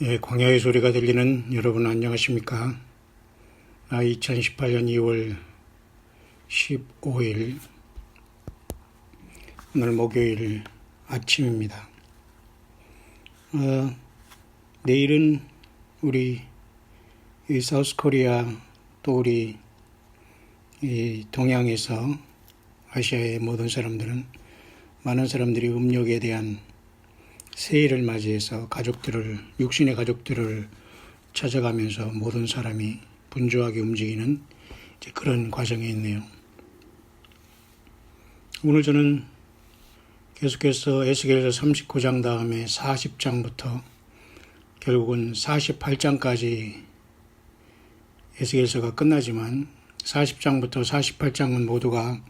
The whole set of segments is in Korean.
예, 광야의 소리가 들리는 여러분 안녕하십니까? 2018년 2월 15일 오늘 목요일 아침입니다. 내일은 우리 이 사우스코리아 또 우리 이 동양에서 아시아의 모든 사람들은 많은 사람들이 음력에 대한 새해를 맞이해서 육신의 가족들을 찾아가면서 모든 사람이 분주하게 움직이는 그런 과정에 있네요. 오늘 저는 계속해서 에스겔서 39장 다음에 40장부터 결국은 48장까지 에스겔서가 끝나지만 40장부터 48장은 모두가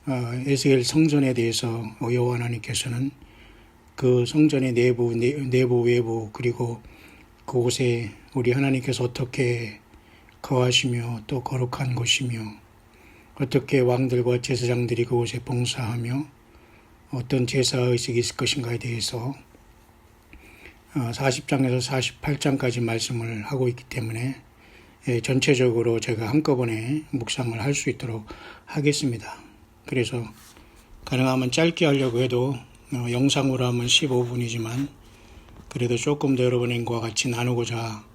에스겔 성전에 대해서 여호와 하나님께서는 그 성전의 내부, 외부, 그리고 그곳에 우리 하나님께서 어떻게 거하시며 또 거룩한 곳이며 어떻게 왕들과 제사장들이 그곳에 봉사하며 어떤 제사의식이 있을 것인가에 대해서 40장에서 48장까지 말씀을 하고 있기 때문에 전체적으로 제가 한꺼번에 묵상을 할 수 있도록 하겠습니다. 그래서 가능하면 짧게 하려고 해도 영상으로 하면 15분이지만 그래도 조금 더 여러분과 같이 나누고자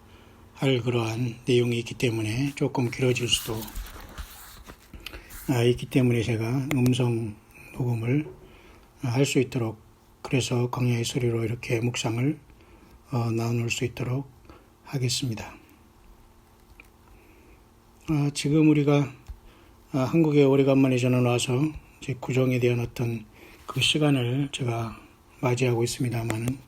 할 그러한 내용이 있기 때문에 조금 길어질 수도 있기 때문에 제가 음성 녹음을 할 수 있도록 그래서 광야의 소리로 이렇게 묵상을 나눌 수 있도록 하겠습니다. 지금 우리가 한국에 오래간만에 저는 와서 이제 구정에 대한 어떤 그 시간을 제가 맞이하고 있습니다만은,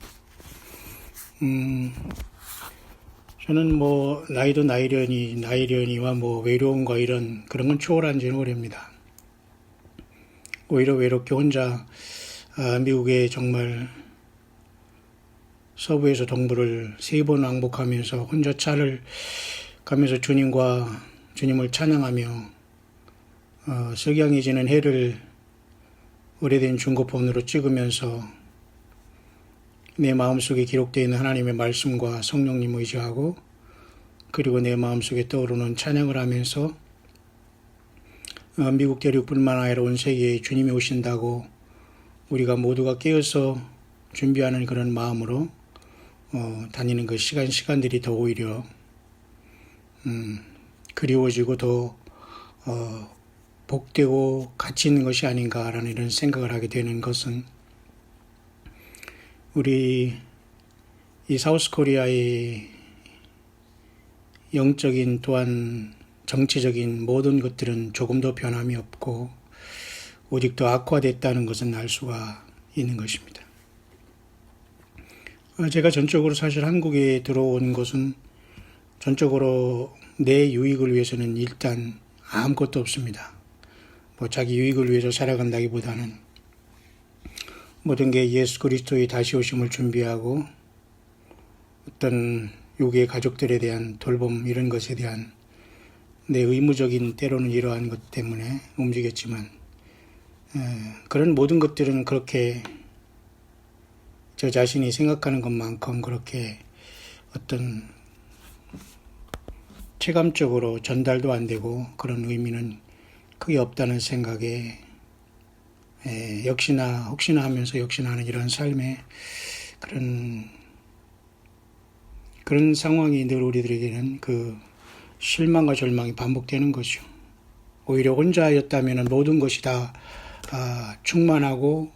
저는 뭐, 나이도 나이려니와 뭐, 외로움과 그런 건 초월한 지는 오래입니다. 오히려 외롭게 혼자, 미국에 정말 서부에서 동부를 3번 왕복하면서 혼자 차를 가면서 주님을 찬양하며, 석양이 지는 해를 오래된 중고폰으로 찍으면서 내 마음속에 기록되어 있는 하나님의 말씀과 성령님 의지하고 그리고 내 마음속에 떠오르는 찬양을 하면서 미국 대륙뿐만 아니라 온 세계에 주님이 오신다고 우리가 모두가 깨어서 준비하는 그런 마음으로 다니는 그 시간들이 더 오히려 그리워지고 더 복되고 가치 있는 것이 아닌가라는 이런 생각을 하게 되는 것은 우리 이 사우스코리아의 영적인 또한 정치적인 모든 것들은 조금도 변함이 없고 오직 더 악화됐다는 것은 알 수가 있는 것입니다. 제가 전적으로 사실 한국에 들어온 것은 전적으로 내 유익을 위해서는 일단 아무것도 없습니다. 자기 유익을 위해서 살아간다기보다는 모든 게 예수 그리스도의 다시 오심을 준비하고 어떤 육의 가족들에 대한 돌봄 이런 것에 대한 내 의무적인 때로는 이러한 것 때문에 움직였지만 그런 모든 것들은 그렇게 저 자신이 생각하는 것만큼 그렇게 어떤 체감적으로 전달도 안 되고 그런 의미는 크게 없다는 생각에 혹시나 하면서 역시나 하는 이런 삶의 그런 상황이 늘 우리들에게는 그 실망과 절망이 반복되는 거죠. 오히려 혼자였다면 모든 것이 다 충만하고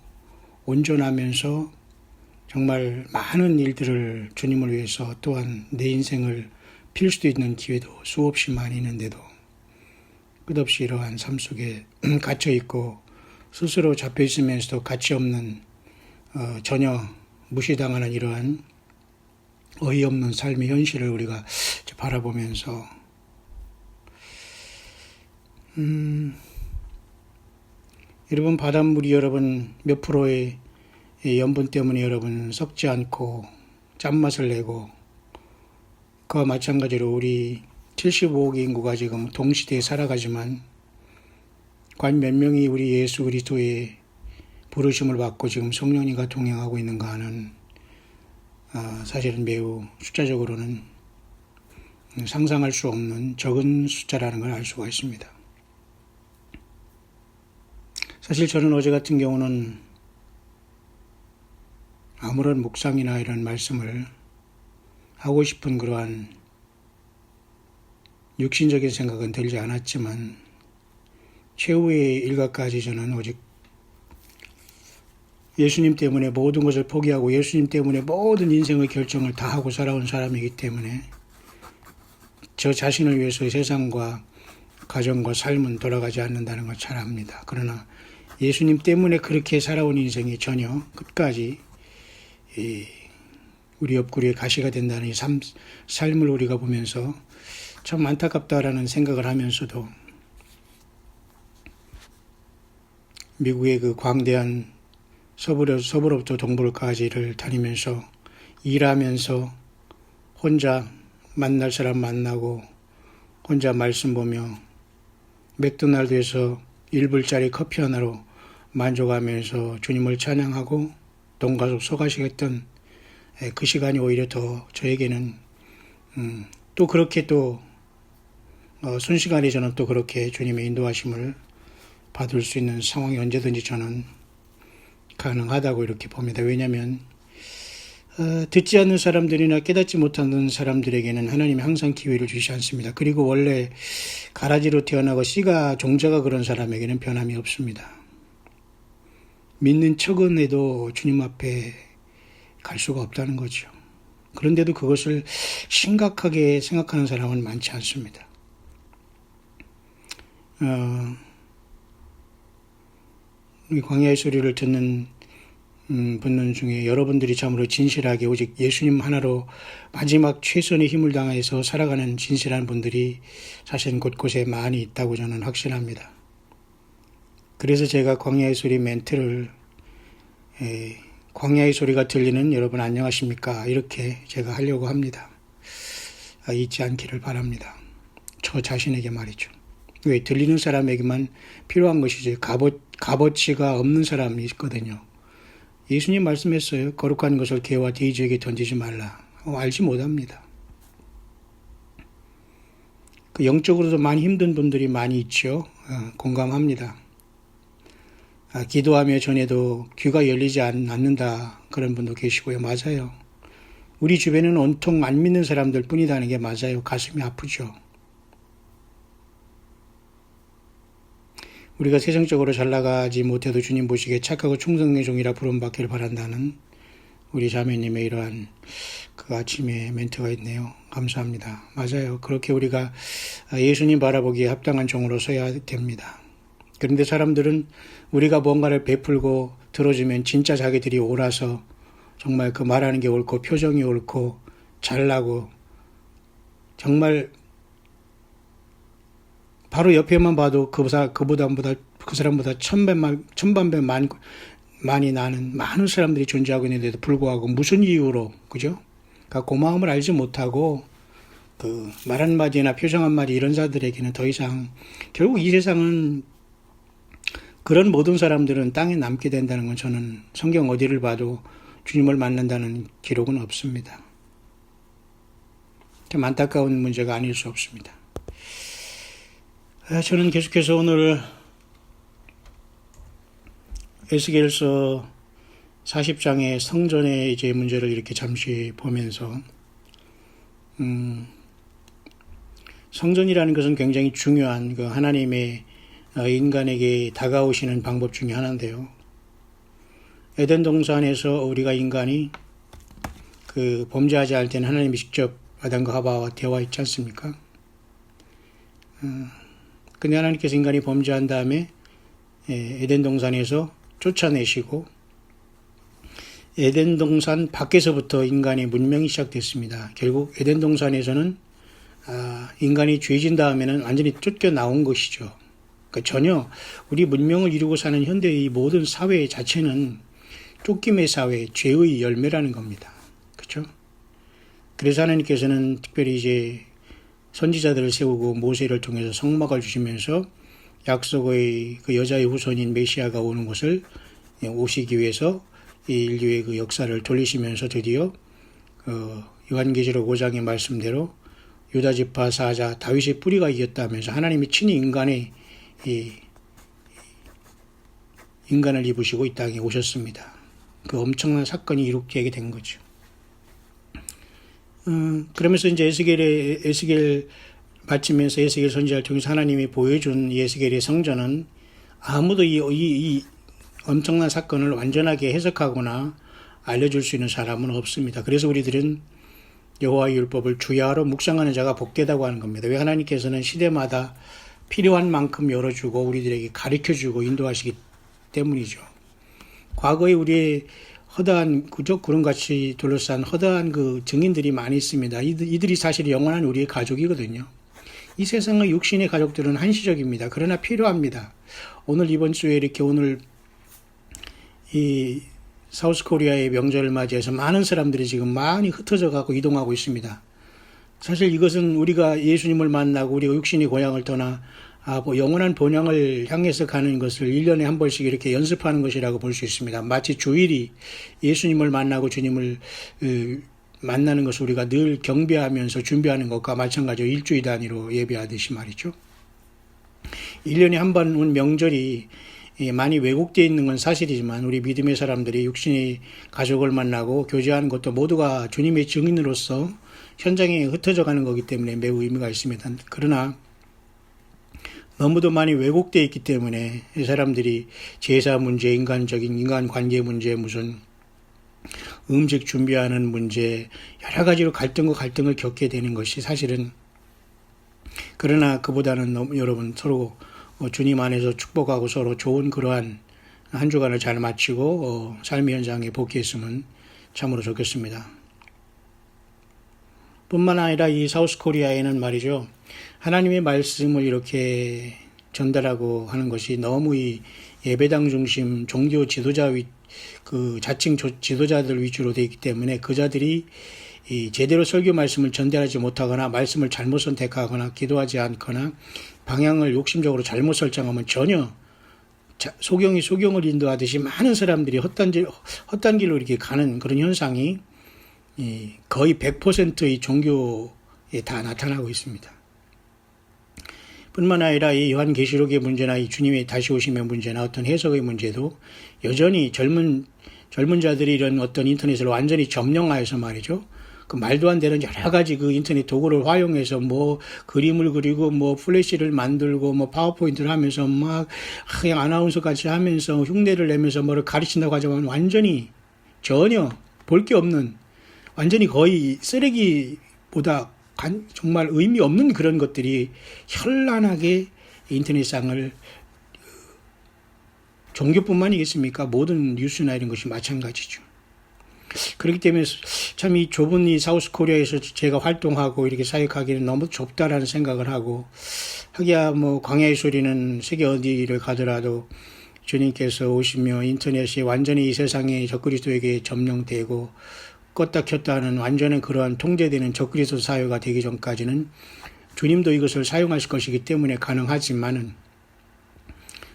온전하면서 정말 많은 일들을 주님을 위해서 또한 내 인생을 필 수도 있는 기회도 수없이 많이 있는데도 끝없이 이러한 삶 속에 갇혀있고 스스로 잡혀있으면서도 가치 없는 전혀 무시당하는 이러한 어이없는 삶의 현실을 우리가 바라보면서 여러분 바닷물이 여러분 몇 프로의 염분 때문에 여러분 썩지 않고 짠맛을 내고 그와 마찬가지로 우리 75억의 인구가 지금 동시대에 살아가지만 과연 몇 명이 우리 예수 그리스도의 부르심을 받고 지금 성령님과 동행하고 있는가 하는 사실은 매우 숫자적으로는 상상할 수 없는 적은 숫자라는 걸 알 수가 있습니다. 사실 저는 어제 같은 경우는 아무런 묵상이나 이런 말씀을 하고 싶은 그러한 육신적인 생각은 들지 않았지만 최후의 일각까지 저는 오직 예수님 때문에 모든 것을 포기하고 예수님 때문에 모든 인생의 결정을 다 하고 살아온 사람이기 때문에 저 자신을 위해서 세상과 가정과 삶은 돌아가지 않는다는 걸 잘 압니다. 그러나 예수님 때문에 그렇게 살아온 인생이 전혀 끝까지 우리 옆구리에 가시가 된다는 이 삶을 우리가 보면서 참 안타깝다라는 생각을 하면서도 미국의 그 광대한 서부로부터 동부까지를 다니면서 일하면서 혼자 만날 사람 만나고 혼자 말씀 보며 맥도날드에서 1불짜리 커피 하나로 만족하면서 주님을 찬양하고 돈가속 서가시겠던 그 시간이 오히려 더 저에게는 또 그렇게 또 순시간에 저는 또 그렇게 주님의 인도하심을 받을 수 있는 상황이 언제든지 저는 가능하다고 이렇게 봅니다. 왜냐하면 듣지 않는 사람들이나 깨닫지 못하는 사람들에게는 하나님이 항상 기회를 주시지 않습니다. 그리고 원래 가라지로 태어나고 씨가 종자가 그런 사람에게는 변함이 없습니다. 믿는 척은 해도 주님 앞에 갈 수가 없다는 거죠. 그런데도 그것을 심각하게 생각하는 사람은 많지 않습니다. 이 광야의 소리를 듣는 분들 중에 여러분들이 참으로 진실하게 오직 예수님 하나로 마지막 최선의 힘을 다해서 살아가는 진실한 분들이 사실은 곳곳에 많이 있다고 저는 확신합니다. 그래서 제가 광야의 소리 멘트를 광야의 소리가 들리는 여러분 안녕하십니까 이렇게 제가 하려고 합니다. 잊지 않기를 바랍니다. 저 자신에게 말이죠. 왜 들리는 사람에게만 필요한 것이지 값어치가 없는 사람이 있거든요. 예수님 말씀했어요. 거룩한 것을 개와 돼지에게 던지지 말라. 알지 못합니다. 영적으로도 많이 힘든 분들이 많이 있죠. 공감합니다. 기도하며 전에도 귀가 열리지 않는다 그런 분도 계시고요. 맞아요. 우리 주변에는 온통 안 믿는 사람들 뿐이라는 게 맞아요. 가슴이 아프죠. 우리가 세상적으로 잘 나가지 못해도 주님 보시기에 착하고 충성의 종이라 부름받기를 바란다는 우리 자매님의 이러한 그 아침에 멘트가 있네요. 감사합니다. 맞아요. 그렇게 우리가 예수님 바라보기에 합당한 종으로 서야 됩니다. 그런데 사람들은 우리가 뭔가를 베풀고 들어주면 진짜 자기들이 옳아서 정말 그 말하는 게 옳고 표정이 옳고 잘나고 정말 바로 옆에만 봐도 그 사람보다 천반배 많이 나는 많은 사람들이 존재하고 있는데도 불구하고 무슨 이유로, 그죠? 그러니까 그 마음을 알지 못하고 그 말 한마디나 표정 한마디 이런 자들에게는 더 이상 결국 이 세상은 그런 모든 사람들은 땅에 남게 된다는 건 저는 성경 어디를 봐도 주님을 만난다는 기록은 없습니다. 참 안타까운 문제가 아닐 수 없습니다. 저는 계속해서 오늘 에스겔서 40장의 성전의 이제 문제를 이렇게 잠시 보면서 성전이라는 것은 굉장히 중요한 그 하나님의 인간에게 다가오시는 방법 중에 하나인데요. 에덴 동산에서 우리가 인간이 그 범죄하지 않을 때는 하나님이 직접 아담과 하와와 대화했지 않습니까? 근데 하나님께서 인간이 범죄한 다음에 에덴 동산에서 쫓아내시고 에덴 동산 밖에서부터 인간의 문명이 시작됐습니다. 결국 에덴 동산에서는 인간이 죄진 다음에는 완전히 쫓겨나온 것이죠. 그러니까 전혀 우리 문명을 이루고 사는 현대의 모든 사회 자체는 쫓김의 사회, 죄의 열매라는 겁니다. 그렇죠? 그래서 하나님께서는 특별히 이제 선지자들을 세우고 모세를 통해서 성막을 주시면서 약속의 그 여자의 후손인 메시아가 오는 것을 오시기 위해서 이 인류의 그 역사를 돌리시면서 드디어 요한계시록 5장의 말씀대로 유다 지파 사자 다윗의 뿌리가 이겼다면서 하나님이 친히 인간을 입으시고 이 땅에 오셨습니다. 그 엄청난 사건이 이루어지게 된 거죠. 그러면서 이제 에스겔 마치면서 에스겔 선지자를 통해서 하나님이 보여준 에스겔의 성전은 아무도 이 엄청난 사건을 완전하게 해석하거나 알려줄 수 있는 사람은 없습니다. 그래서 우리들은 여호와의 율법을 주야로 묵상하는 자가 복되다고 하는 겁니다. 왜? 하나님께서는 시대마다 필요한 만큼 열어주고 우리들에게 가르쳐주고 인도하시기 때문이죠. 과거에 우리의 허다한 구름같이 둘러싼 허다한 그 증인들이 많이 있습니다. 이들이 사실 영원한 우리의 가족이거든요. 이 세상의 육신의 가족들은 한시적입니다. 그러나 필요합니다. 이번 주에 이렇게 오늘 이 사우스 코리아의 명절을 맞이해서 많은 사람들이 지금 많이 흩어져 가고 이동하고 있습니다. 사실 이것은 우리가 예수님을 만나고 우리가 육신의 고향을 떠나 영원한 본향을 향해서 가는 것을 1년에 한 번씩 이렇게 연습하는 것이라고 볼 수 있습니다. 마치 주일이 예수님을 만나고 주님을 만나는 것을 우리가 늘 경배하면서 준비하는 것과 마찬가지로 일주일 단위로 예배하듯이 말이죠. 1년에 한 번 온 명절이 많이 왜곡되어 있는 건 사실이지만 우리 믿음의 사람들이 육신의 가족을 만나고 교제하는 것도 모두가 주님의 증인으로서 현장에 흩어져 가는 거기 때문에 매우 의미가 있습니다. 그러나 너무도 많이 왜곡되어 있기 때문에 이 사람들이 제사 문제, 인간 관계 문제, 무슨 음식 준비하는 문제, 여러 가지로 갈등을 겪게 되는 것이 사실은, 그러나 그보다는 여러분 서로 주님 안에서 축복하고 서로 좋은 그러한 한 주간을 잘 마치고 삶의 현장에 복귀했으면 참으로 좋겠습니다. 뿐만 아니라 이 사우스 코리아에는 말이죠, 하나님의 말씀을 이렇게 전달하고 하는 것이 너무 이 예배당 중심 종교 지도자 그 자칭 지도자들 위주로 되어 있기 때문에 그 자들이 제대로 설교 말씀을 전달하지 못하거나 말씀을 잘못 선택하거나 기도하지 않거나 방향을 욕심적으로 잘못 설정하면 전혀 소경이 소경을 인도하듯이 많은 사람들이 헛단 길로 이렇게 가는 그런 현상이 거의 100%의 종교에 다 나타나고 있습니다. 뿐만 아니라 이 요한계시록의 문제나 이 주님의 다시 오심의 문제나 어떤 해석의 문제도 여전히 젊은 자들이 이런 어떤 인터넷을 완전히 점령하여서 말이죠. 그 말도 안 되는 여러 가지 그 인터넷 도구를 활용해서 뭐 그림을 그리고 뭐 플래시를 만들고 뭐 파워포인트를 하면서 막 그냥 아나운서 같이 하면서 흉내를 내면서 뭐를 가르친다고 하지만 완전히 전혀 볼 게 없는, 완전히 거의 쓰레기보다 정말 의미 없는 그런 것들이 현란하게 인터넷상을, 종교뿐만이겠습니까? 모든 뉴스나 이런 것이 마찬가지죠. 그렇기 때문에 참 이 좁은 이 사우스 코리아에서 제가 활동하고 이렇게 사역하기는 너무 좁다라는 생각을 하고, 하기야 뭐 광야의 소리는 세계 어디를 가더라도 주님께서 오시며 인터넷이 완전히 이 세상에 적그리스도에게 점령되고 껐다 켰다 하는 완전한 그러한 통제되는 적그리스도 사회가 되기 전까지는 주님도 이것을 사용하실 것이기 때문에 가능하지만은,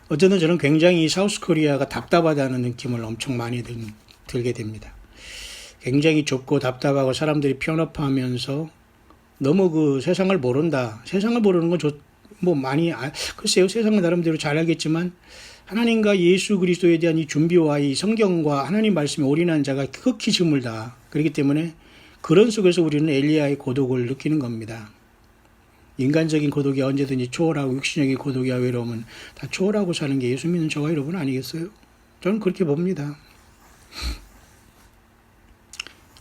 어쨌든 저는 굉장히 사우스 코리아가 답답하다는 느낌을 엄청 많이 들게 됩니다. 굉장히 좁고 답답하고 사람들이 편협하면서 너무 그 세상을 모른다. 세상을 모르는 건 글쎄요, 세상은 나름대로 잘 알겠지만 하나님과 예수 그리스도에 대한 이 준비와 이 성경과 하나님 말씀에 올인한 자가 극히 드물다. 그렇기 때문에 그런 속에서 우리는 엘리야의 고독을 느끼는 겁니다. 인간적인 고독이 언제든지 초월하고 육신적인 고독이야 외로움은 다 초월하고 사는 게 예수 믿는 저와 여러분 아니겠어요? 저는 그렇게 봅니다.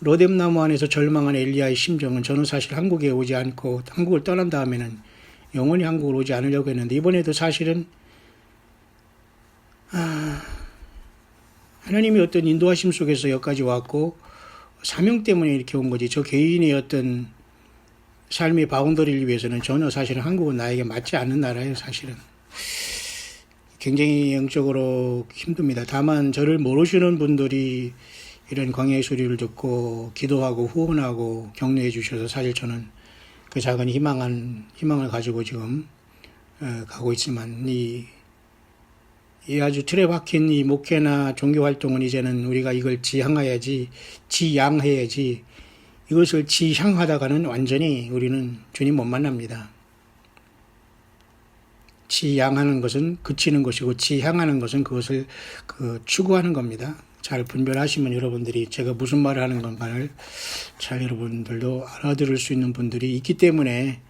로뎀나무 안에서 절망한 엘리야의 심정은, 저는 사실 한국에 오지 않고 한국을 떠난 다음에는 영원히 한국을 오지 않으려고 했는데, 이번에도 사실은 하나님의 어떤 인도하심 속에서 여기까지 왔고 사명 때문에 이렇게 온 거지, 저 개인의 어떤 삶의 바운더리를 위해서는 전혀 사실은 한국은 나에게 맞지 않는 나라예요. 사실은 굉장히 영적으로 힘듭니다. 다만 저를 모르시는 분들이 이런 광야의 소리를 듣고 기도하고 후원하고 격려해 주셔서 사실 저는 그 작은 희망을 가지고 지금 가고 있지만, 이 아주 틀에 박힌 이 목회나 종교 활동은 이제는 우리가 이걸 지양해야지 이것을 지향하다가는 완전히 우리는 주님 못 만납니다. 지향하는 것은 그치는 것이고 지향하는 것은 그것을 추구하는 겁니다. 잘 분별하시면 여러분들이 제가 무슨 말을 하는 건가를 잘 여러분들도 알아들을 수 있는 분들이 있기 때문에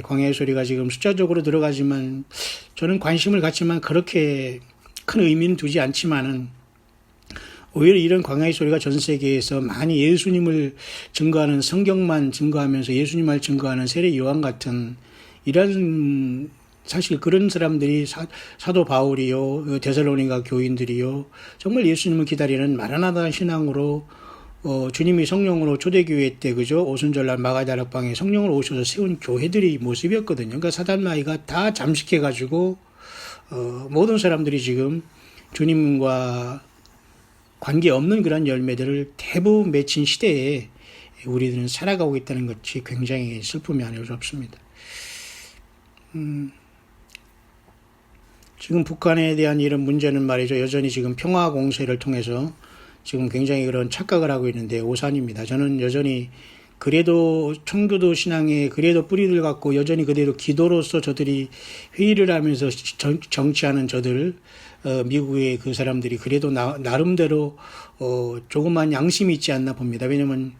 광야의 소리가 지금 숫자적으로 들어가지만 저는 관심을 갖지만 그렇게 큰 의미는 두지 않지만은 오히려 이런 광야의 소리가 전 세계에서 많이 예수님을 증거하는 성경만 증거하면서 예수님을 증거하는 세례 요한 같은 이런 사실 그런 사람들이 사도 바울이요, 데살로니가 교인들이요, 정말 예수님을 기다리는 마라나다 신앙으로 주님이 성령으로 초대교회 때 그죠 오순절날 마가다락방에 성령으로 오셔서 세운 교회들이 모습이었거든요. 그러니까 사단마귀가 다 잠식해가지고 모든 사람들이 지금 주님과 관계없는 그런 열매들을 대부분 맺힌 시대에 우리들은 살아가고 있다는 것이 굉장히 슬픔이 아닐 수 없습니다. 지금 북한에 대한 이런 문제는 말이죠. 여전히 지금 평화 공세를 통해서 지금 굉장히 그런 착각을 하고 있는데 오산입니다. 저는 여전히 그래도 청교도 신앙에 그래도 뿌리를 갖고 여전히 그대로 기도로서 저들이 회의를 하면서 정치하는 저들 미국의 그 사람들이 그래도 나름대로 조그만 양심이 있지 않나 봅니다. 왜냐하면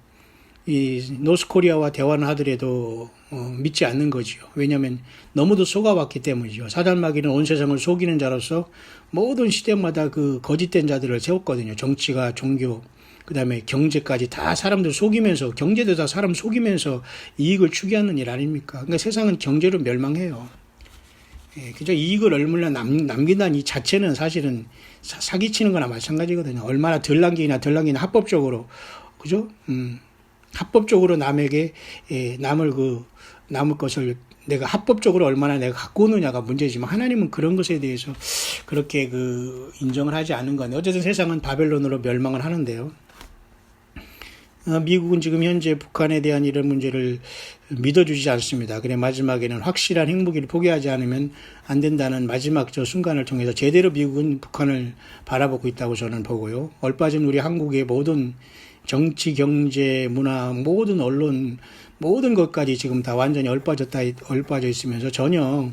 이 노스코리아와 대화를 하더라도 믿지 않는 거지요. 왜냐하면 너무도 속아왔기 때문이죠. 사단마귀는 온 세상을 속이는 자로서 모든 시대마다 그 거짓된 자들을 세웠거든요. 정치가 종교 그다음에 경제까지 다 사람들 속이면서 경제도 다 사람 속이면서 이익을 추구하는 일 아닙니까? 그러니까 세상은 경제로 멸망해요. 그저 이익을 얼마나 남긴다는 이 자체는 사실은 사기치는 거나 마찬가지거든요. 얼마나 덜 남기나 합법적으로 그죠? 합법적으로 남에게 남을 것을 내가 합법적으로 얼마나 내가 갖고 오느냐가 문제지만 하나님은 그런 것에 대해서 그렇게 인정을 하지 않는 건데 어쨌든 세상은 바벨론으로 멸망을 하는데요. 미국은 지금 현재 북한에 대한 이런 문제를 믿어주지 않습니다. 그래 마지막에는 확실한 핵무기를 포기하지 않으면 안 된다는 마지막 저 순간을 통해서 제대로 미국은 북한을 바라보고 있다고 저는 보고요. 얼빠진 우리 한국의 모든 정치, 경제, 문화, 모든 언론, 모든 것까지 지금 다 완전히 얼빠져 있으면서 전혀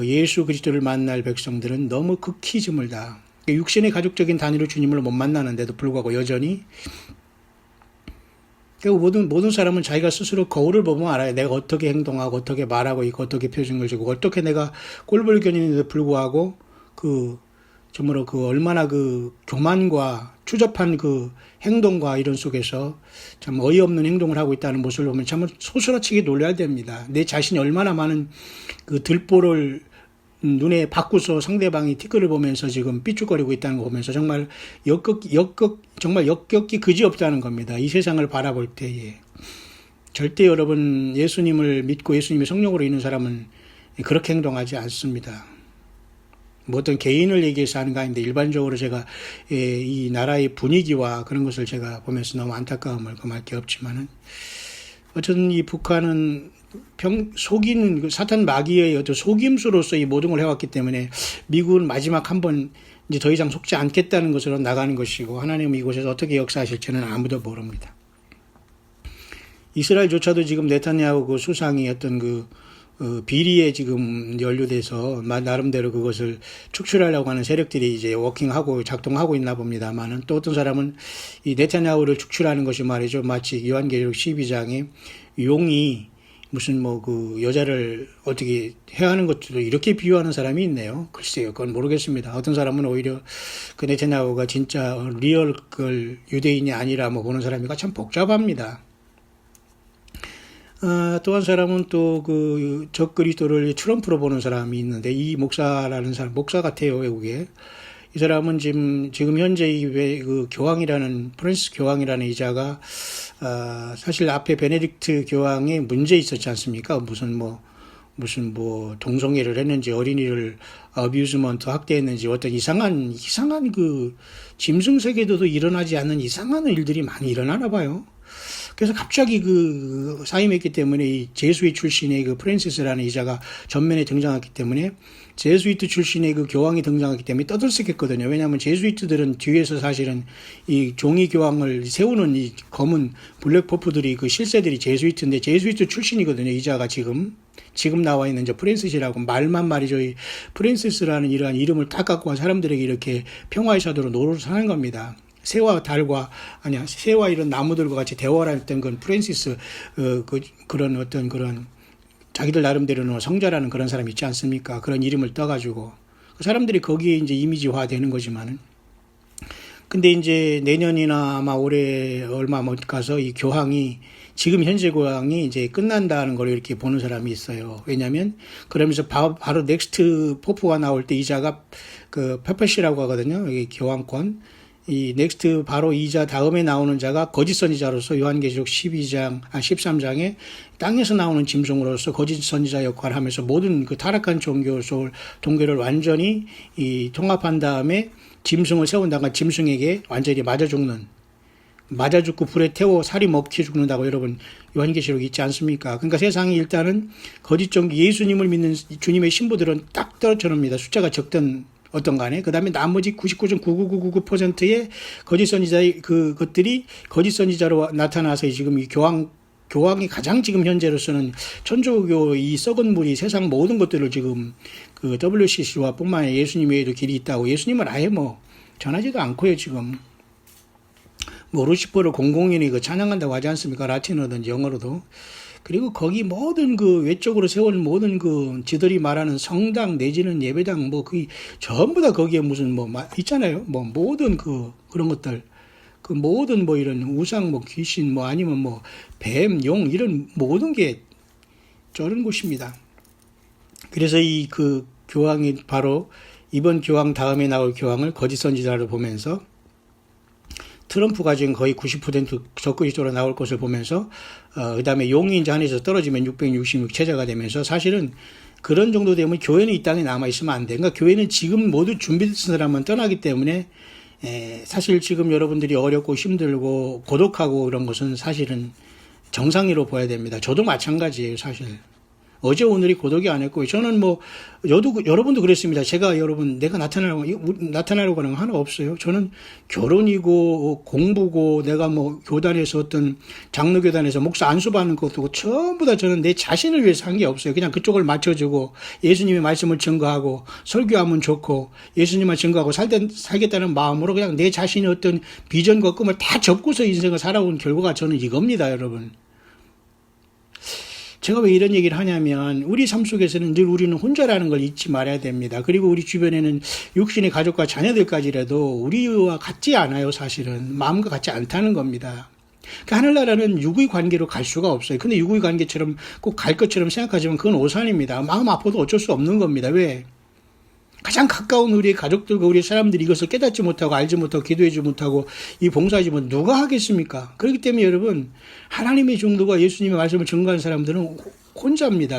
예수 그리스도를 만날 백성들은 너무 극히 드물다. 육신의 가족적인 단위로 주님을 못 만나는데도 불구하고 여전히 모든 사람은 자기가 스스로 거울을 보면 알아요. 내가 어떻게 행동하고 어떻게 말하고 있고 어떻게 표정을 주고 어떻게 내가 꼴보기 견인에도 불구하고 정말로 얼마나 교만과 추접한 행동과 이런 속에서 참 어이없는 행동을 하고 있다는 모습을 보면 참 소스라치게 놀라야 됩니다. 내 자신이 얼마나 많은 들보를 눈에 바꾸서 상대방이 티끌을 보면서 지금 삐죽거리고 있다는 거 보면서 정말 정말 역겹기 그지없다는 겁니다. 이 세상을 바라볼 때에. 절대 여러분 예수님을 믿고 예수님의 성령으로 있는 사람은 그렇게 행동하지 않습니다. 뭐 어떤 개인을 얘기해서 하는 거 아닌데 일반적으로 제가 이 나라의 분위기와 그런 것을 제가 보면서 너무 안타까움을 금할 게 없지만은 어쨌든 이 북한은 속이는 사탄 마귀의 어떤 속임수로서 이 모든 걸 해왔기 때문에 미국은 마지막 한번 이제 더 이상 속지 않겠다는 것으로 나가는 것이고 하나님은 이곳에서 어떻게 역사하실지는 아무도 모릅니다. 이스라엘조차도 지금 네타냐후 수상이 어떤 비리에 지금 연루돼서 나름대로 그것을 축출하려고 하는 세력들이 이제 워킹하고 작동하고 있나 봅니다만은 또 어떤 사람은 이 네타냐후를 축출하는 것이 말이죠. 마치 요한계시록 12장에 용이 무슨 여자를 어떻게 해하는 것도 이렇게 비유하는 사람이 있네요. 글쎄요. 그건 모르겠습니다. 어떤 사람은 오히려 네타냐후가 진짜 리얼 유대인이 아니라 보는 사람이가 참 복잡합니다. 또 한 사람은 또 적그리스도를 트럼프로 보는 사람이 있는데 이 목사라는 사람, 목사 같아요, 외국에. 이 사람은 지금 현재 교황이라는, 프란시스 교황이라는 이자가, 사실 앞에 베네딕트 교황에 문제 있었지 않습니까? 무슨 동성애를 했는지 어린이를 어뷰즈먼트 학대했는지 어떤 이상한 짐승 세계에도 일어나지 않는 이상한 일들이 많이 일어나나 봐요. 그래서 갑자기 그 사임했기 때문에 이 제수잇 출신의 그 프랜시스라는 이자가 전면에 등장했기 때문에 제수이트 출신의 그 교황이 등장했기 때문에 떠들썩했거든요. 왜냐하면 제수이트들은 뒤에서 사실은 이 종이 교황을 세우는 이 검은 블랙 포프들이 그 실세들이 제수이트인데 제수이트 출신이거든요. 이자가 지금 나와 있는 저 프랜시스라고 말만 말이죠. 이 프랜시스라는 이러한 이름을 딱 갖고 와 사람들에게 이렇게 평화의 사도로 노릇을 하는 겁니다. 새와 달과 새와 이런 나무들과 같이 대화를 했던 건 프랜시스 그런 어떤 그런 자기들 나름대로는 성자라는 그런 사람이 있지 않습니까? 그런 이름을 떠가지고 그 사람들이 거기에 이제 이미지화 되는 거지만은 근데 이제 내년이나 아마 올해 얼마 못 가서 이 교황이 지금 현재 교황이 이제 끝난다는 걸 이렇게 보는 사람이 있어요. 왜냐하면 그러면서 바로 넥스트 포프가 나올 때 이자가 그 페퍼시라고 하거든요. 이게 교황권. 이 넥스트 바로 이자 다음에 나오는 자가 거짓 선지자로서 요한계시록 13장에 땅에서 나오는 짐승으로서 거짓 선지자 역할을 하면서 모든 그 타락한 종교를 완전히 이 통합한 다음에 짐승을 세운다가 짐승에게 완전히 맞아 죽고 불에 태워 살이 먹혀 죽는다고 여러분 요한계시록이 있지 않습니까? 그러니까 세상이 일단은 거짓 종교 예수님을 믿는 주님의 신부들은 딱 떨어져놓습니다. 숫자가 적던 어떤 간에 그 다음에 나머지 99.99999%의 거짓 선지자의 그것들이 거짓 선지자로 나타나서 지금 이 교황이 가장 지금 현재로서는 천주교 이 썩은 물이 세상 모든 것들을 지금 그 WCC와 뿐만 아니라 예수님 외에도 길이 있다고 예수님을 아예 뭐 전하지도 않고요 지금 뭐 루시퍼를 공공연히 그 찬양한다고 하지 않습니까? 라틴어든지 영어로도. 그리고 거기 모든 그 외적으로 세운 모든 그 지들이 말하는 성당 내지는 예배당 뭐 그 전부 다 거기에 무슨 뭐 있잖아요. 뭐 모든 그런 것들 그 모든 뭐 이런 우상 뭐 귀신 뭐 아니면 뭐 뱀, 용 이런 모든 게 저런 곳입니다. 그래서 이 그 교황이 바로 이번 교황 다음에 나올 교황을 거짓 선지자로 보면서 트럼프가 지금 거의 90% 적그리스도로 나올 것을 보면서 그다음에 용이 이제 안에서 떨어지면 666 체제가 되면서 사실은 그런 정도 되면 교회는 이 땅에 남아 있으면 안 돼. 그러니까 교회는 지금 모두 준비된 사람만 떠나기 때문에 사실 지금 여러분들이 어렵고 힘들고 고독하고 그런 것은 사실은 정상으로 봐야 됩니다. 저도 마찬가지예요, 사실. 어제 오늘이 고독이 아니었고 저는 뭐 여러분도 그랬습니다. 제가 여러분 내가 나타나려고 하는 거 하나 없어요. 저는 결혼이고 공부고 내가 뭐 교단에서 어떤 장로교단에서 목사 안수 받는 것도 전부 다 저는 내 자신을 위해서 한 게 없어요. 그냥 그쪽을 맞춰주고 예수님의 말씀을 증거하고 설교하면 좋고 예수님을 증거하고 살겠다는 마음으로 그냥 내 자신의 어떤 비전과 꿈을 다 접고서 인생을 살아온 결과가 저는 이겁니다, 여러분. 제가 왜 이런 얘기를 하냐면 우리 삶 속에서는 늘 우리는 혼자라는 걸 잊지 말아야 됩니다. 그리고 우리 주변에는 육신의 가족과 자녀들까지라도 우리와 같지 않아요. 사실은 마음과 같지 않다는 겁니다. 그러니까 하늘나라는 육의 관계로 갈 수가 없어요. 근데 육의 관계처럼 꼭 갈 것처럼 생각하지만 그건 오산입니다. 마음 아파도 어쩔 수 없는 겁니다. 왜? 가장 가까운 우리의 가족들과 우리 사람들이 이것을 깨닫지 못하고 알지 못하고 기도하지 못하고 이 봉사하지 못하면 누가 하겠습니까? 그렇기 때문에 여러분 하나님의 종도가 예수님의 말씀을 증거하는 사람들은 혼자입니다.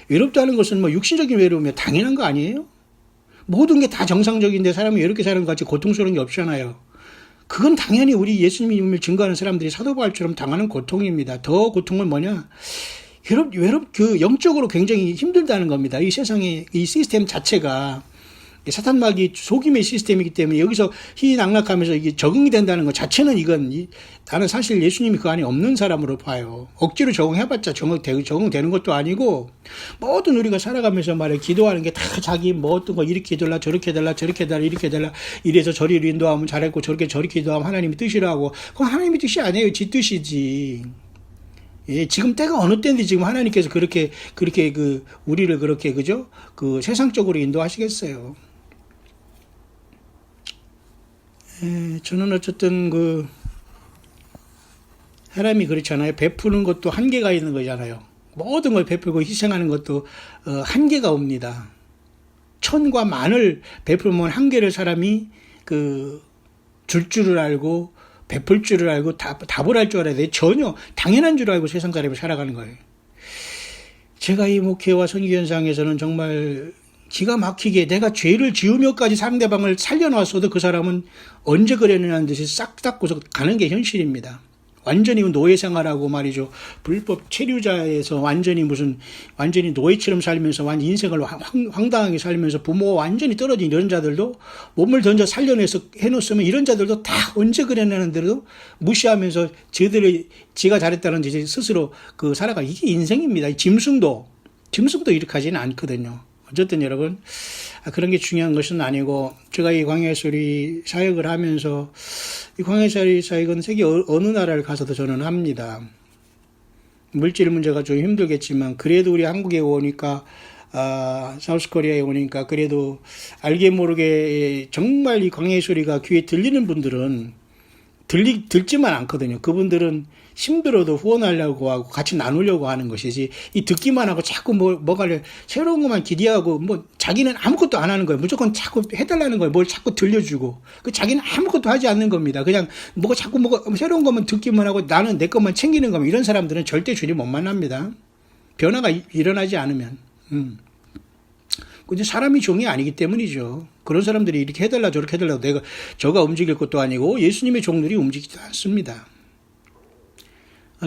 외롭다는 것은 뭐 육신적인 외로움이 당연한 거 아니에요? 모든 게 다 정상적인데 사람이 외롭게 사는 것 같이 고통스러운 게 없잖아요. 그건 당연히 우리 예수님을 증거하는 사람들이 사도 바울처럼 당하는 고통입니다. 더 고통은 뭐냐? 영적으로 굉장히 힘들다는 겁니다. 이 세상의 이 시스템 자체가 사탄마귀 속임의 시스템이기 때문에 여기서 희낙락하면서 이게 적응이 된다는 것 자체는 나는 사실 예수님이 그 안에 없는 사람으로 봐요. 억지로 적응해봤자 적응되는 것도 아니고 모든 우리가 살아가면서 기도하는 게 다 자기 뭐 어떤 거 이렇게 해달라 저렇게 해달라 저렇게 해달라 이렇게 해달라 이래서 저리로 인도하면 잘했고 저렇게 기도하면 하나님이 뜻이라고 그건 하나님의 뜻이 아니에요. 지 뜻이지. 예, 지금 때가 어느 때인데 지금 하나님께서 그렇게 우리를 그렇게 그죠? 세상적으로 인도하시겠어요. 예, 저는 어쨌든 사람이 그렇잖아요. 베푸는 것도 한계가 있는 거잖아요. 모든 걸 베풀고 희생하는 것도 한계가 옵니다. 천과 만을 베풀면 한계를 사람이 줄 줄을 알고 베풀 줄을 알고 답을 할 줄 알아야 돼. 전혀 당연한 줄 알고 세상 사람이 살아가는 거예요. 제가 이 목회와 선교 현장에서는 정말 기가 막히게 내가 죄를 지으며까지 상대방을 살려놨어도 그 사람은 언제 그랬느냐는 듯이 싹 닦고서 가는 게 현실입니다. 완전히 노예 생활하고 말이죠. 불법 체류자에서 완전히 노예처럼 살면서 완전 인생을 황당하게 살면서 부모가 완전히 떨어진 이런 자들도 몸을 던져 살려내서 해놓으면 이런 자들도 다 언제 그랬냐는데도 무시하면서 지가 잘했다는 듯이 스스로 살아가. 이게 인생입니다. 짐승도 이렇게 하지는 않거든요. 어쨌든 여러분, 그런 게 중요한 것은 아니고, 제가 이 광야의 소리 사역을 하면서, 이 광야의 소리 사역은 세계 어느 나라를 가서도 저는 합니다. 물질 문제가 좀 힘들겠지만, 그래도 우리 한국에 오니까, 사우스 코리아에 오니까, 그래도 알게 모르게 정말 이 광야의 소리가 귀에 들리는 분들은, 듣지만 않거든요. 그분들은 힘들어도 후원하려고 하고 같이 나누려고 하는 것이지, 이 듣기만 하고 자꾸 뭐가 새로운 것만 기대하고, 자기는 아무것도 안 하는 거예요. 무조건 자꾸 해달라는 거예요. 뭘 자꾸 들려주고. 자기는 아무것도 하지 않는 겁니다. 그냥 자꾸 새로운 것만 듣기만 하고 나는 내 것만 챙기는 겁니다. 이런 사람들은 절대 주님 못 만납니다. 변화가 일어나지 않으면. 근데 사람이 종이 아니기 때문이죠. 그런 사람들이 이렇게 해달라 저렇게 해달라고 저가 움직일 것도 아니고 예수님의 종들이 움직이지도 않습니다.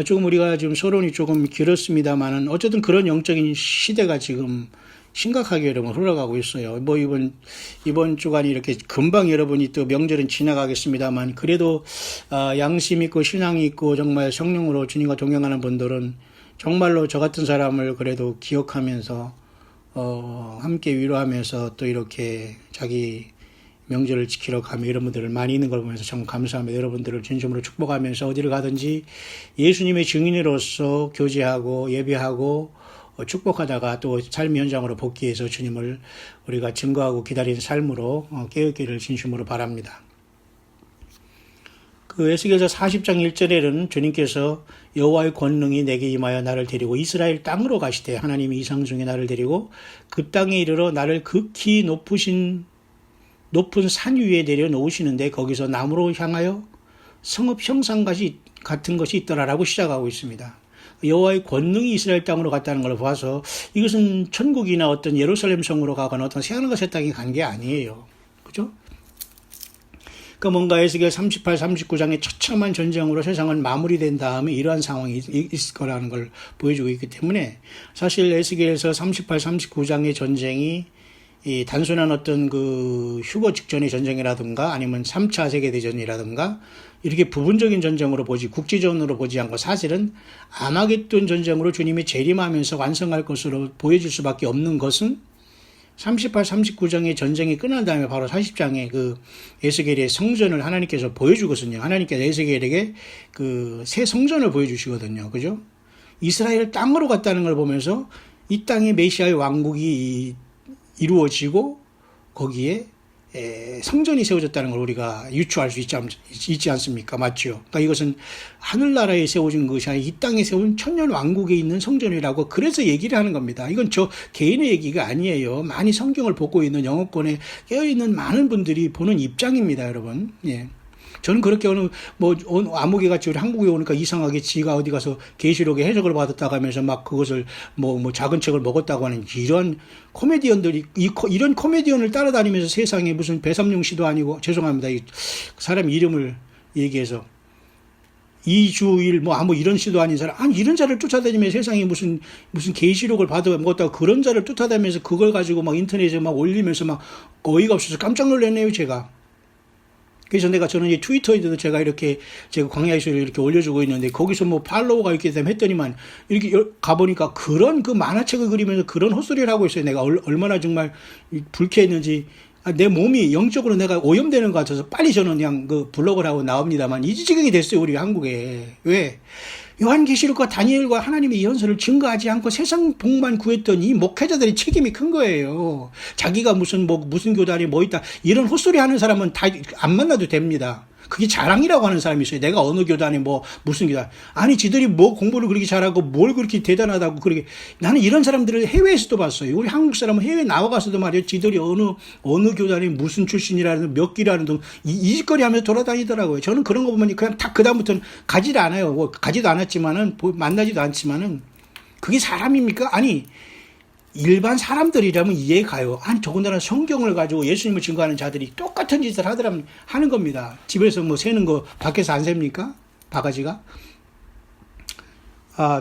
조금 우리가 지금 서론이 조금 길었습니다만은 어쨌든 그런 영적인 시대가 지금 심각하게 여러분 흘러가고 있어요. 이번 주간이 이렇게 금방 여러분이 또 명절은 지나가겠습니다만 그래도 양심 있고 신앙이 있고 정말 성령으로 주님과 동행하는 분들은 정말로 저 같은 사람을 그래도 기억하면서 함께 위로하면서 또 이렇게 자기 명절을 지키러 가며 이런 분들을 많이 있는 걸 보면서 참 감사합니다. 여러분들을 진심으로 축복하면서 어디를 가든지 예수님의 증인으로서 교제하고 예배하고 축복하다가 또 삶 현장으로 복귀해서 주님을 우리가 증거하고 기다리는 삶으로 깨닫기를 진심으로 바랍니다. 에스겔서 40장 1절에는 주님께서 여호와의 권능이 내게 임하여 나를 데리고 이스라엘 땅으로 가시되 하나님이 이상 중에 나를 데리고 그 땅에 이르러 나를 극히 높은 산 위에 내려놓으시는데 거기서 나무로 향하여 성읍 형상 같은 것이 있더라라고 시작하고 있습니다. 여호와의 권능이 이스라엘 땅으로 갔다는 걸 봐서 이것은 천국이나 어떤 예루살렘 성으로 가거나 어떤 새하늘과 새 땅이 간 게 아니에요. 그죠? 뭔가 에스겔 38, 39장의 처참한 전쟁으로 세상은 마무리된 다음에 이러한 상황이 있을 거라는 걸 보여주고 있기 때문에 사실 에스겔에서 38, 39장의 전쟁이 이 단순한 어떤 휴거 직전의 전쟁이라든가 아니면 3차 세계대전이라든가 이렇게 부분적인 전쟁으로 보지 국지전으로 보지 않고 사실은 아마겟돈 전쟁으로 주님이 재림하면서 완성할 것으로 보여질 수밖에 없는 것은 38, 39장의 전쟁이 끝난 다음에 바로 40장의 에스겔의 성전을 하나님께서 보여주거든요. 하나님께서 에스겔에게 새 성전을 보여주시거든요. 그죠? 이스라엘 땅으로 갔다는 걸 보면서 이 땅에 메시아의 왕국이 이루어지고 거기에 성전이 세워졌다는 걸 우리가 유추할 수 있지 않습니까? 맞죠? 그러니까 이것은 하늘나라에 세워진 것이 아니라 이 땅에 세운 천년 왕국에 있는 성전이라고 그래서 얘기를 하는 겁니다. 이건 저 개인의 얘기가 아니에요. 많이 성경을 보고 있는 영어권에 깨어있는 많은 분들이 보는 입장입니다, 여러분. 예. 저는 그렇게 아무개 같이 우리 한국에 오니까 이상하게 지가 어디 가서 계시록의 해석을 받았다고 하면서 막 그것을 작은 책을 먹었다고 하는 이런 코미디언들이 이런 코미디언을 따라다니면서 세상에 무슨 배삼룡 씨도 아니고 죄송합니다. 이 사람 이름을 얘기해서 이주일 이런 씨도 아닌 사람 이런 자를 쫓아다니면서 세상에 무슨 계시록을 먹었다고 그런 자를 쫓아다니면서 그걸 가지고 막 인터넷에 막 올리면서 막 어이가 없어서 깜짝 놀랐네요, 제가. 그래서 저는 이 트위터에도 제가 광야의 소리를 이렇게 올려주고 있는데, 거기서 팔로워가 있기 때문에 했더니만, 이렇게 가보니까 그런 만화책을 그리면서 그런 헛소리를 하고 있어요. 내가 얼마나 정말 불쾌했는지. 내 몸이 영적으로 내가 오염되는 것 같아서 빨리 저는 그냥 블로그를 하고 나옵니다만, 이 지경이 됐어요, 우리 한국에. 왜? 요한계시록과 다니엘과 하나님의 예언서를 증거하지 않고 세상 복만 구했던 이 목회자들의 책임이 큰 거예요. 자기가 무슨 교단이 있다. 이런 헛소리 하는 사람은 다 안 만나도 됩니다. 그게 자랑이라고 하는 사람이 있어요. 내가 어느 교단에 무슨 교단. 아니, 지들이 공부를 그렇게 잘하고 뭘 그렇게 대단하다고 그렇게. 나는 이런 사람들을 해외에서도 봤어요. 우리 한국 사람은 해외에 나와가서도 말이에요. 지들이 어느 교단이 무슨 출신이라는 몇 기라는 등 이 짓거리 하면서 돌아다니더라고요. 저는 그런 거 보면 그냥 다 그다음부터는 가지도 않아요. 가지도 않았지만은, 만나지도 않지만은, 그게 사람입니까? 아니, 일반 사람들이라면 이해가요. 아니, 더군다나 성경을 가지고 예수님을 증거하는 자들이 똑같은 짓을 하는 겁니다. 집에서 새는 거 밖에서 안 셉니까? 바가지가?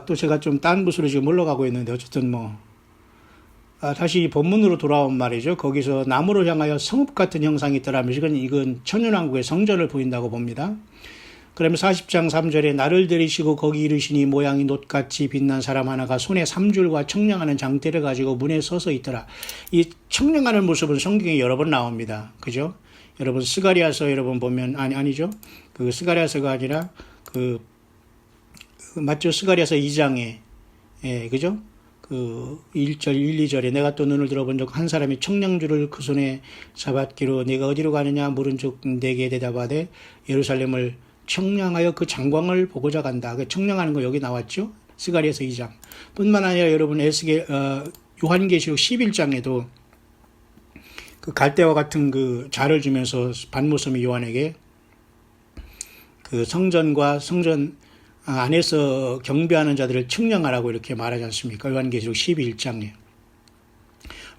또 제가 좀 딴 곳으로 지금 올라가고 있는데, 어쨌든 다시 본문으로 돌아온 말이죠. 거기서 나무를 향하여 성읍 같은 형상이 있더라면, 이건 천연왕국의 성전을 보인다고 봅니다. 그러면 40장 3절에 나를 들이시고 거기 이르시니 모양이 놋같이 빛난 사람 하나가 손에 삼줄과 청량하는 장대를 가지고 문에 서서 있더라. 이 청량하는 모습은 성경에 여러 번 나옵니다. 그죠? 여러분 스가랴서 여러분 보면 아니죠. 그 스가랴서가 아니라 맞죠? 스가랴서 2장에 그죠? 1절 1, 2절에 내가 또 눈을 들어본 적 한 사람이 청량줄을 그 손에 잡았기로 내가 어디로 가느냐 물은즉 내게 대답하되 예루살렘을 청량하여 그 장광을 보고자 간다. 그 청량하는 거 여기 나왔죠? 스가랴서 2장. 뿐만 아니라 여러분 요한계시록 11장에도 그 갈대와 같은 그 자를 주면서 반모섬이 요한에게 그 성전과 성전 안에서 경배하는 자들을 청량하라고 이렇게 말하지 않습니까? 요한계시록 11장에.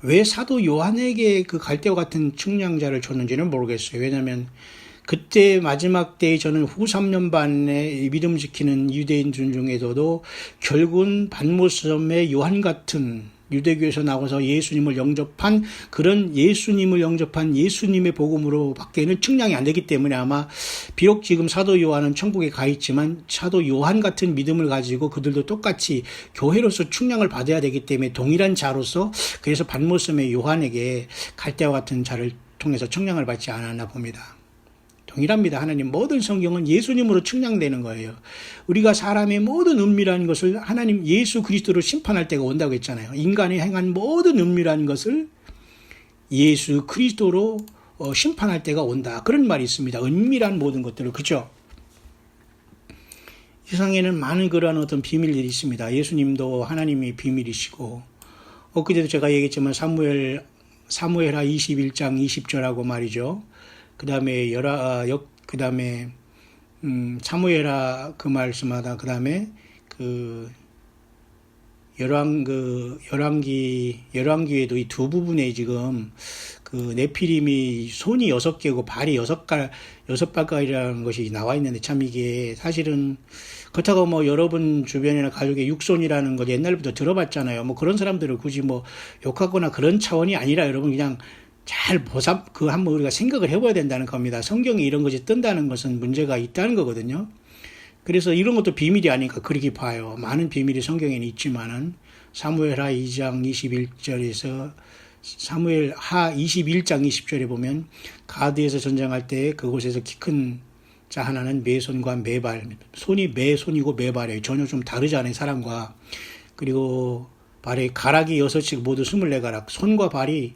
왜 사도 요한에게 그 갈대와 같은 청량자를 줬는지는 모르겠어요. 왜냐하면 그때 마지막 때에 저는 후 3년 반에 믿음 지키는 유대인들 중에서도 결국은 반모섬의 요한 같은 유대교에서 나와서 예수님을 영접한 그런 예수님의 복음으로 밖에는 측량이 안 되기 때문에 아마 비록 지금 사도 요한은 천국에 가 있지만 사도 요한 같은 믿음을 가지고 그들도 똑같이 교회로서 측량을 받아야 되기 때문에 동일한 자로서 그래서 반모섬의 요한에게 갈대와 같은 자를 통해서 측량을 받지 않았나 봅니다. 동일합니다. 하나님 모든 성경은 예수님으로 측량되는 거예요. 우리가 사람의 모든 은밀한 것을 하나님 예수 그리스도로 심판할 때가 온다고 했잖아요. 인간이 행한 모든 은밀한 것을 예수 그리스도로 심판할 때가 온다. 그런 말이 있습니다. 은밀한 모든 것들을. 그렇죠? 세상에는 많은 그러한 어떤 비밀들이 있습니다. 예수님도 하나님이 비밀이시고 엊그제도 제가 얘기했지만 사무엘하 21장 20절하고 말이죠. 그 다음에 사무엘하 그 말씀하다 그 다음에 열왕기에도 이 두 부분에 지금 그 네피림이 손이 6개고 발이 6발가락이라는 것이 나와 있는데 참 이게 사실은 그렇다고 여러분 주변이나 가족의 육손이라는 걸 옛날부터 들어봤잖아요. 그런 사람들을 굳이 욕하거나 그런 차원이 아니라 여러분 그냥 잘 한번 우리가 생각을 해봐야 된다는 겁니다. 성경에 이런 것이 뜬다는 것은 문제가 있다는 거거든요. 그래서 이런 것도 비밀이 아닌가 그렇게 봐요. 많은 비밀이 성경에는 있지만은 사무엘하 2장 21절에서 사무엘하 21장 20절에 보면 가드에서 전쟁할 때 그곳에서 키 큰 자 하나는 매손과 매발, 손이 매손이고 매발이에요. 전혀 좀 다르잖아요, 사람과. 그리고 발에 가락이 6씩 모두 24가락, 손과 발이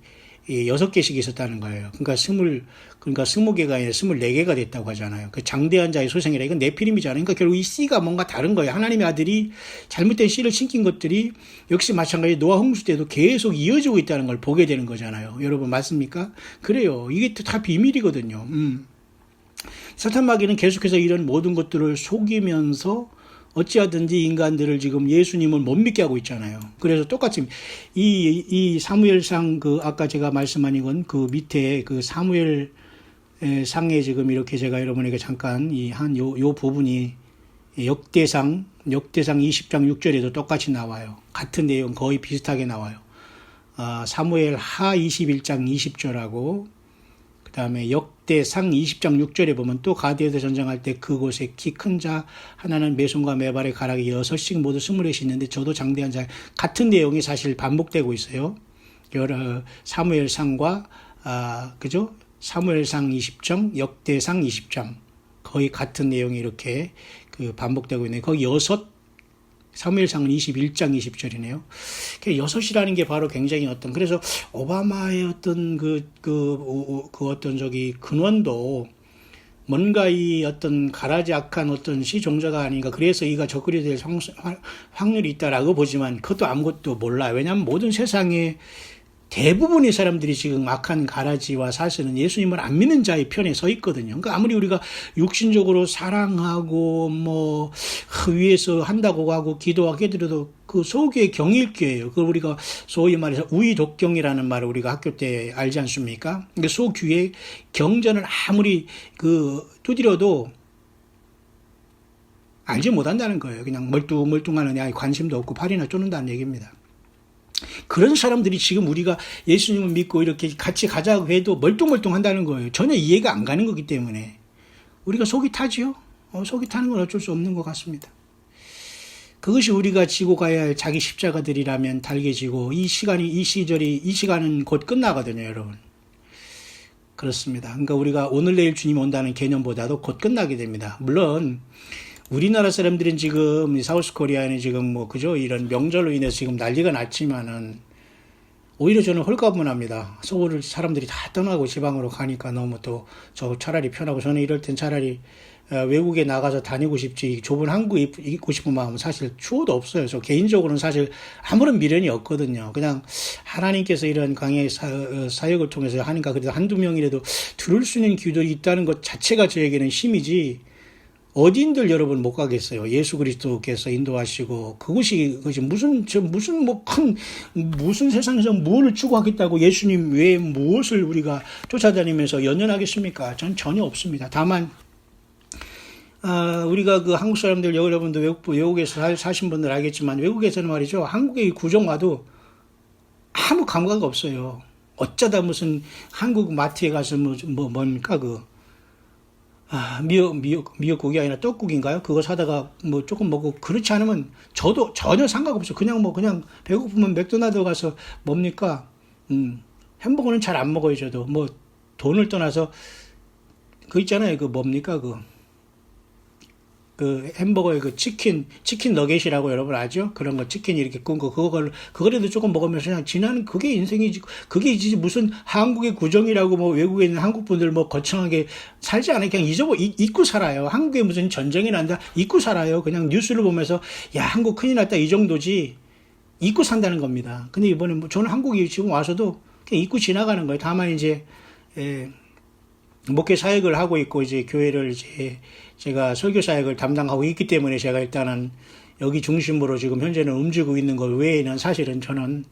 6개씩 있었다는 거예요. 그러니까 20개가 아니라 24개가 됐다고 하잖아요. 그 장대한 자의 소생이라 이건 네피림이잖아요. 그러니까 결국 이 씨가 뭔가 다른 거예요. 하나님의 아들이 잘못된 씨를 심긴 것들이 역시 마찬가지 노아 홍수 때도 계속 이어지고 있다는 걸 보게 되는 거잖아요. 여러분 맞습니까? 그래요. 이게 다 비밀이거든요. 사탄 마귀는 계속해서 이런 모든 것들을 속이면서 어찌하든지 인간들을 지금 예수님을 못 믿게 하고 있잖아요. 그래서 똑같이 이 사무엘상 아까 제가 말씀한 이건 그 밑에 그 사무엘 상에 지금 이렇게 제가 여러분에게 잠깐 요 부분이 역대상 20장 6절에도 똑같이 나와요. 같은 내용 거의 비슷하게 나와요. 사무엘 하 21장 20절하고 그 다음에 역대상 20장 6절에 보면 또 가드에서 전쟁할 때 그곳에 키 큰 자 하나는 매손과 매발의 가락이 6씩 모두 24이 있는데 저도 장대한 자 같은 내용이 사실 반복되고 있어요. 사무엘상과 그죠? 사무엘상 20장, 역대상 20장 거의 같은 내용이 이렇게 반복되고 있네요. 거기 6 사무엘상은 21장 20절이네요. 6이라는 게 바로 굉장히 그래서 오바마의 어떤 근원도 뭔가 이 어떤 가라지 악한 어떤 시종자가 아닌가. 그래서 이가 적그리 될 확률이 있다라고 보지만 그것도 아무것도 몰라요. 왜냐하면 모든 세상에 대부분의 사람들이 지금 악한 가라지와 사실은 예수님을 안 믿는 자의 편에 서 있거든요. 그러니까 아무리 우리가 육신적으로 사랑하고 위에서 한다고 하고 기도하게 해드려도 그 속에 경일교예요. 그 우리가 소위 말해서 우의독경이라는 말을 우리가 학교 때 알지 않습니까? 그러니까 속귀에 경전을 아무리 두드려도 알지 못한다는 거예요. 그냥 멀뚱멀뚱하느냐, 관심도 없고 팔이나 쪼는다는 얘기입니다. 그런 사람들이 지금 우리가 예수님을 믿고 이렇게 같이 가자고 해도 멀뚱멀뚱한다는 거예요. 전혀 이해가 안 가는 거기 때문에 우리가 속이 타지요. 속이 타는 건 어쩔 수 없는 것 같습니다. 그것이 우리가 지고 가야 할 자기 십자가들이라면 달게 지고 이 시간은 곧 끝나거든요, 여러분. 그렇습니다. 그러니까 우리가 오늘 내일 주님 온다는 개념보다도 곧 끝나게 됩니다. 물론 우리나라 사람들은 지금 사우스 코리아는 지금 이런 명절로 인해서 지금 난리가 났지만은 오히려 저는 홀가분합니다. 서울을 사람들이 다 떠나고 지방으로 가니까 너무 또 저 차라리 편하고, 저는 이럴 땐 차라리 외국에 나가서 다니고 싶지, 좁은 한국에 있고 싶은 마음은 사실 추호도 없어요. 저 개인적으로는 사실 아무런 미련이 없거든요. 그냥 하나님께서 이런 강의 사역을 통해서 하니까 그래도 한두 명이라도 들을 수 있는 귀들이 있다는 것 자체가 저에게는 힘이지, 어딘들 여러분 못 가겠어요. 예수 그리스도께서 인도하시고, 그것이 무슨 세상에서 무엇을 추구하겠다고 예수님 외에 무엇을 우리가 쫓아다니면서 연연하겠습니까? 전 전혀 없습니다. 다만 우리가 그 한국 사람들, 여러분도 외국에서 사신 분들 알겠지만, 외국에서는 말이죠, 한국의 구정 와도 아무 감각 없어요. 어쩌다 무슨 한국 마트에 가서 뭡니까 미역국이 아니라 떡국인가요? 그거 사다가 조금 먹고, 그렇지 않으면 저도 전혀 상관없어요. 그냥 배고프면 맥도날드 가서 뭡니까? 햄버거는 잘 안 먹어요, 저도. 돈을 떠나서 그 있잖아요. 그 햄버거에 치킨 너겟이라고 여러분 아죠? 그런 거 치킨 이렇게 꾼 거, 그거라도 조금 먹으면서 그냥 지나는, 그게 인생이지. 그게 이제 무슨 한국의 구정이라고 외국에 있는 한국 분들 거창하게 살지 않아요. 그냥 잊고 살아요. 한국에 무슨 전쟁이 난다, 잊고 살아요. 그냥 뉴스를 보면서, 야, 한국 큰일 났다, 이 정도지. 잊고 산다는 겁니다. 근데 이번에 저는 한국에 지금 와서도 그냥 잊고 지나가는 거예요. 다만 이제, 목회 사역을 하고 있고, 이제 교회를 이제 제가 설교 사역을 담당하고 있기 때문에 제가 일단은 여기 중심으로 지금 현재는 움직이고 있는 것 외에는 사실은 저는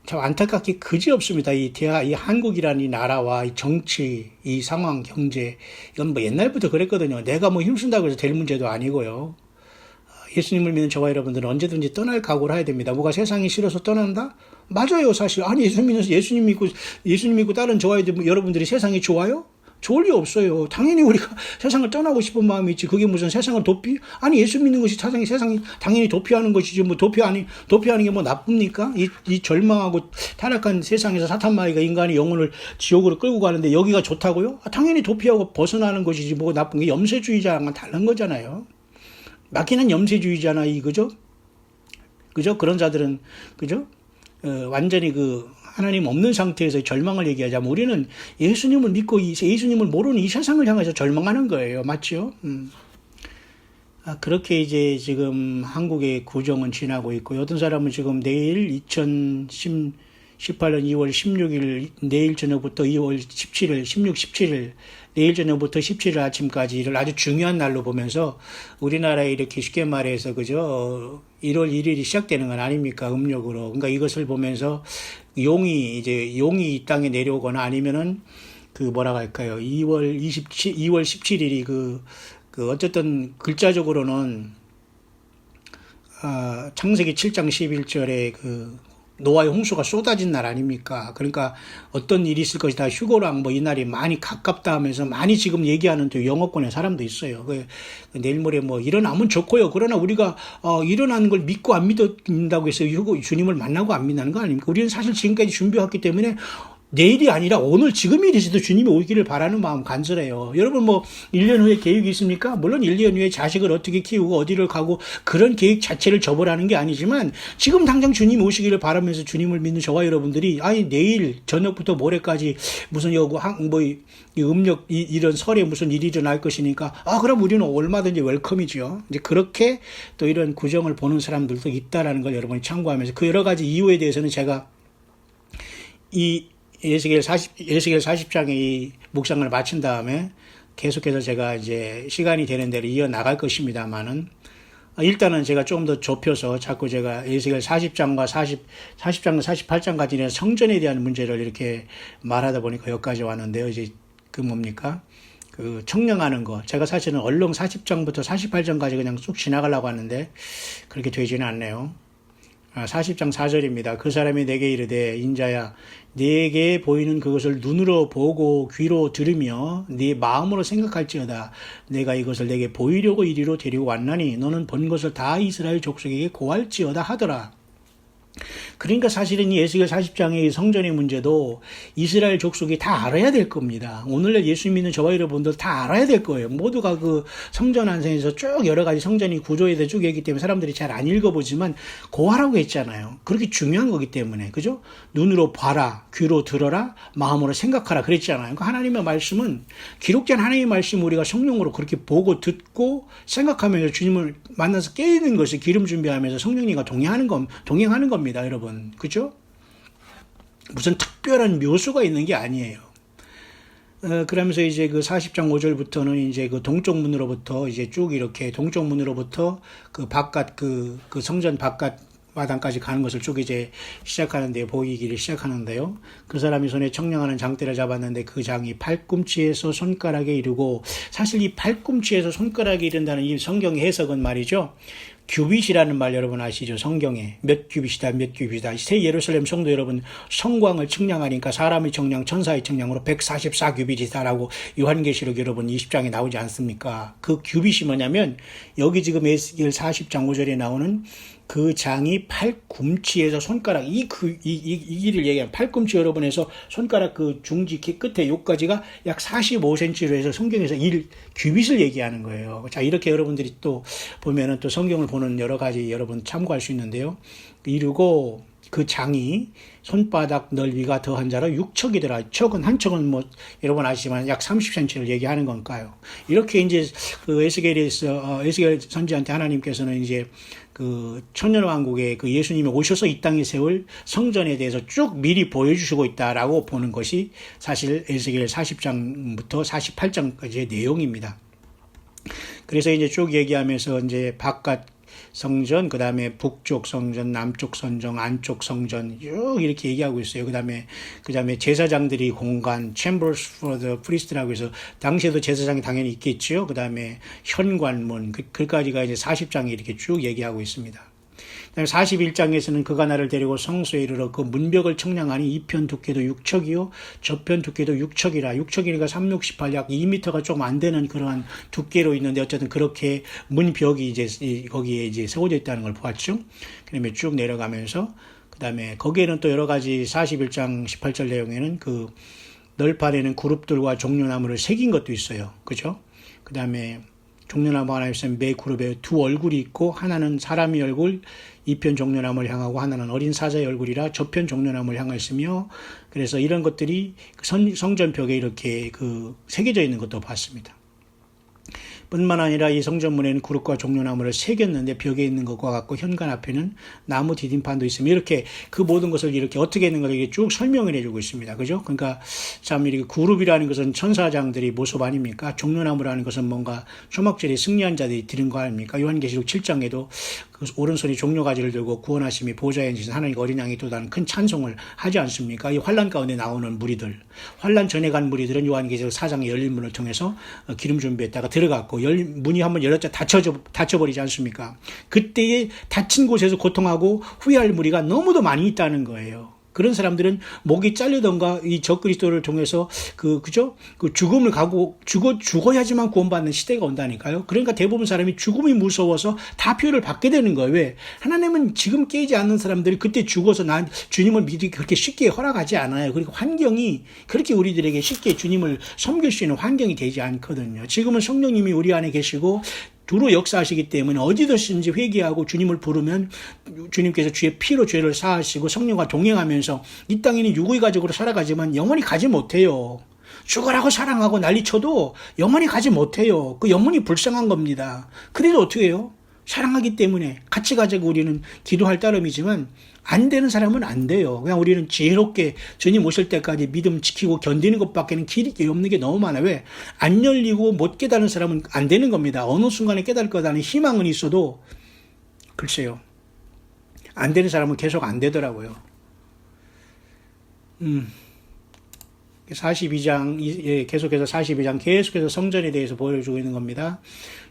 참 안타깝게 그지없습니다. 이 한국이라는 이 나라와 이 정치, 이 상황, 경제, 이건 옛날부터 그랬거든요. 내가 힘쓴다고 해서 될 문제도 아니고요. 예수님을 믿는 저와 여러분들은 언제든지 떠날 각오를 해야 됩니다. 뭐가 세상이 싫어서 떠난다? 맞아요, 사실. 아니, 예수님 믿고 다른 저와 여러분들이 세상이 좋아요? 좋을 리 없어요. 당연히 우리가 세상을 떠나고 싶은 마음이 있지. 그게 무슨 세상을 아니, 예수 믿는 것이 세상이 당연히 도피하는 것이지. 도피하는 게 나쁩니까? 이 절망하고 타락한 세상에서 사탄 마귀가 인간의 영혼을 지옥으로 끌고 가는데 여기가 좋다고요? 당연히 도피하고 벗어나는 것이지. 나쁜 게 염세주의자랑은 다른 거잖아요. 마귀는 염세주의잖아, 그죠? 그런 자들은, 그죠? 완전히 하나님 없는 상태에서 절망을 얘기하자면, 우리는 예수님을 믿고 예수님을 모르는 이 세상을 향해서 절망하는 거예요. 맞죠? 그렇게 이제 지금 한국의 구정은 지나고 있고, 어떤 사람은 지금 내일 2018년 2월 16일 내일 저녁부터 2월 17일, 16, 17일, 내일 저녁부터 17일 아침까지를 아주 중요한 날로 보면서, 우리나라에 이렇게 쉽게 말해서, 그죠? 1월 1일이 시작되는 건 아닙니까? 음력으로. 그러니까 이것을 보면서 용이 이 땅에 내려오거나, 아니면은 2월 17일이 어쨌든 글자적으로는, 창세기 7장 11절에 노아의 홍수가 쏟아진 날 아닙니까? 그러니까 어떤 일이 있을 것이다. 휴거랑 이 날이 많이 가깝다 하면서 많이 지금 얘기하는 또 영어권의 사람도 있어요. 내일 모레 일어나면 좋고요. 그러나 우리가 일어나는 걸 믿고 안 믿는다고 해서 주님을 만나고 안 믿는 거 아닙니까? 우리는 사실 지금까지 준비했기 때문에 내일이 아니라 오늘 지금이 되시도 주님이 오기를 바라는 마음 간절해요. 여러분 1년 후에 계획이 있습니까? 물론 1년 후에 자식을 어떻게 키우고 어디를 가고 그런 계획 자체를 접으라는 게 아니지만, 지금 당장 주님이 오시기를 바라면서 주님을 믿는 저와 여러분들이, 내일 저녁부터 모레까지 무슨 음력 이런 설에 무슨 일이 일어날 것이니까, 그럼 우리는 얼마든지 웰컴이죠. 이제 그렇게 또 이런 구정을 보는 사람들도 있다라는 걸 여러분이 참고하면서, 그 여러 가지 이유에 대해서는 제가 에스겔 40장의 이 묵상을 마친 다음에 계속해서 제가 이제 시간이 되는 대로 이어나갈 것입니다만은, 일단은 제가 좀 더 좁혀서 자꾸 제가 에스겔 40장과 48장까지는 성전에 대한 문제를 이렇게 말하다 보니까 여기까지 왔는데요. 이제 뭡니까? 그 청량하는 거. 제가 사실은 얼른 40장부터 48장까지 그냥 쑥 지나가려고 하는데 그렇게 되지는 않네요. 40장 4절입니다. 그 사람이 내게 이르되 인자야 네게 보이는 그것을 눈으로 보고 귀로 들으며 네 마음으로 생각할지어다. 내가 이것을 내게 보이려고 이리로 데리고 왔나니 너는 본 것을 다 이스라엘 족속에게 고할지어다 하더라. 그러니까 사실은 이 에스겔 40장의 성전의 문제도 이스라엘 족속이 다 알아야 될 겁니다. 오늘날 예수 믿는 저와 여러분들 다 알아야 될 거예요. 모두가 그 성전 안성에서 쭉 여러 가지 성전이 구조에 대해 쭉 얘기하기 때문에 사람들이 잘 안 읽어보지만 고하라고 했잖아요. 그렇게 중요한 거기 때문에. 그죠? 눈으로 봐라, 귀로 들어라, 마음으로 생각하라 그랬잖아요. 그러니까 하나님의 말씀은 기록된 하나님의 말씀 우리가 성령으로 그렇게 보고 듣고 생각하면서 주님을 만나서 깨는 것을 기름 준비하면서 성령님과 동행하는 겁니다. 여러분. 그죠? 무슨 특별한 묘수가 있는 게 아니에요. 그러면서 이제 그 40장 5절부터는 이제 그 동쪽 문으로부터 이제 쭉 이렇게 동쪽 문으로부터 그 바깥 그 성전 바깥 마당까지 가는 것을 쭉 이제 시작하는데 보이기를 시작하는데요. 그 사람이 손에 청량하는 장대를 잡았는데 그 장이 팔꿈치에서 손가락에 이르고 사실 이 팔꿈치에서 손가락에 이른다는 이 성경의 해석은 말이죠. 규빗이라는 말 여러분 아시죠? 성경에 몇 규빗이다 몇 규빗이다. 새 예루살렘 성도 여러분 성광을 측량하니까 사람의 청량 천사의 청량으로 144규빗이다라고 요한계시록 여러분 20장에 나오지 않습니까? 그 규빗이 뭐냐면 여기 지금 에스겔 40장 5절에 나오는 그 장이 팔꿈치에서 손가락 이 길을 얘기하면 팔꿈치 여러분에서 손가락 그 중지 끝에 요까지가 약 45cm로 해서 성경에서 1규빗을 얘기하는 거예요. 자, 이렇게 여러분들이 또 보면은 또 성경을 보는 여러 가지 여러분 참고할 수 있는데요. 이루고 그 장이 손바닥 넓이가 더한 자로 6척이더라. 척은 한 척은 뭐 여러분 아시지만 약 30cm를 얘기하는 건가요? 이렇게 이제 그 에스겔 선지한테 하나님께서는 이제 그 천년왕국에 그 예수님이 오셔서 이 땅에 세울 성전에 대해서 쭉 미리 보여주시고 있다라고 보는 것이 사실 에스겔 40장부터 48장까지의 내용입니다. 그래서 이제 쭉 얘기하면서 이제 바깥 성전, 그 다음에 북쪽 성전, 남쪽 성전, 안쪽 성전 쭉 이렇게 얘기하고 있어요. 그 다음에 제사장들이 공간, chambers for the priest라고 해서 당시에도 제사장이 당연히 있겠죠. 그 다음에 현관문, 그까지가 이제 40장에 이렇게 쭉 얘기하고 있습니다. 41장에서는 그가 나를 데리고 성소에 이르러 그 문벽을 청량하니 이편 두께도 6척이요 저편 두께도 6척이라 6척이니까 3, 6, 18, 약 2m가 조금 안 되는 그러한 두께로 있는데 어쨌든 그렇게 문벽이 이제 거기에 이제 세워져 있다는 걸 보았죠. 그다음에 쭉 내려가면서 그다음에 거기에는 또 여러 가지 41장 18절 내용에는 그 널판에는 그룹들과 종려나무를 새긴 것도 있어요. 그죠? 그다음에 종려나무 하나 있으면 매 그룹에 두 얼굴이 있고 하나는 사람의 얼굴, 이편 종려나무를 향하고 하나는 어린 사자의 얼굴이라 저편 종려나무를 향하였으며 그래서 이런 것들이 성전 벽에 이렇게 그 새겨져 있는 것도 봤습니다. 뿐만 아니라 이 성전문에는 구름과 종려나무를 새겼는데 벽에 있는 것과 같고 현관 앞에는 나무 디딤판도 있으며 이렇게 그 모든 것을 이렇게 어떻게 했는가 이게 쭉 설명을 해주고 있습니다. 그죠? 그러니까 참 이렇게 그룹이라는 것은 천사장들이 모습 아닙니까? 종려나무라는 것은 뭔가 초막절에 승리한 자들이 드는 거 아닙니까? 요한계시록 7장에도 그 오른손이 종려가지를 들고 구원하심이 보좌에 앉으신 하나님과 어린 양이 또다른 큰 찬송을 하지 않습니까? 이 환란 가운데 나오는 무리들, 환란 전에 간 무리들은 요한계시록 4장의 열린 문을 통해서 기름 준비했다가 들어갔고 문이 한번 열렸자 닫혀버리지 않습니까? 그때에 닫힌 곳에서 고통하고 후회할 무리가 너무도 많이 있다는 거예요. 그런 사람들은 목이 잘리던가 이 적그리스도를 통해서 그죠? 그 죽음을 가고 죽어야지만 구원받는 시대가 온다니까요. 그러니까 대부분 사람이 죽음이 무서워서 다 표를 받게 되는 거예요. 왜? 하나님은 지금 깨지 않는 사람들이 그때 죽어서 난 주님을 믿기 그렇게 쉽게 허락하지 않아요. 그리고 환경이 그렇게 우리들에게 쉽게 주님을 섬길 수 있는 환경이 되지 않거든요. 지금은 성령님이 우리 안에 계시고 두루 역사하시기 때문에 어디든지 회개하고 주님을 부르면 주님께서 주의 피로 죄를 사하시고 성령과 동행하면서 이 땅에는 육의 가족으로 살아가지만 영원히 가지 못해요. 죽으라고 사랑하고 난리쳐도 영원히 가지 못해요. 그 영혼이 불쌍한 겁니다. 그래도 어떻게 해요? 사랑하기 때문에 같이 가자고 우리는 기도할 따름이지만 안 되는 사람은 안 돼요. 그냥 우리는 지혜롭게 주님 오실 때까지 믿음 지키고 견디는 것밖에는 길이 없는 게 너무 많아요. 왜? 안 열리고 못 깨달은 사람은 안 되는 겁니다. 어느 순간에 깨달을 거라는 희망은 있어도 글쎄요. 안 되는 사람은 계속 안 되더라고요. 42장, 계속해서 42장 계속해서 성전에 대해서 보여주고 있는 겁니다.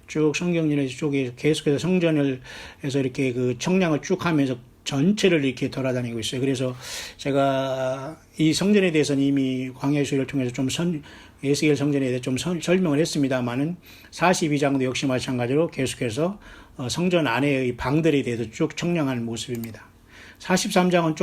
쭉 성경전에 쪽에 계속해서 성전을 해서 이렇게 그 청량을 쭉 하면서 전체를 이렇게 돌아다니고 있어요. 그래서 제가 이 성전에 대해서는 이미 광야의 수를 통해서 좀 에스겔 성전에 대해서 좀 설명을 했습니다만은 42장도 역시 마찬가지로 계속해서 성전 안에의 방들에 대해서 쭉 청량한 모습입니다. 43장은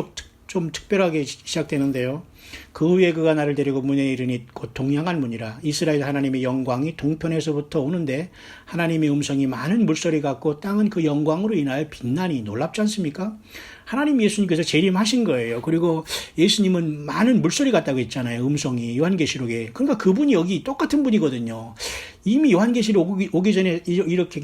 좀 특별하게 시작되는데요. 그 후에 그가 나를 데리고 문에 이르니 곧 동양한 문이라. 이스라엘 하나님의 영광이 동편에서부터 오는데 하나님의 음성이 많은 물소리 같고 땅은 그 영광으로 인하여 빛나니. 놀랍지 않습니까? 하나님 예수님께서 재림하신 거예요. 그리고 예수님은 많은 물소리 같다고 했잖아요. 음성이 요한계시록에. 그러니까 그분이 여기 똑같은 분이거든요. 이미 요한계시록 오기 전에 이렇게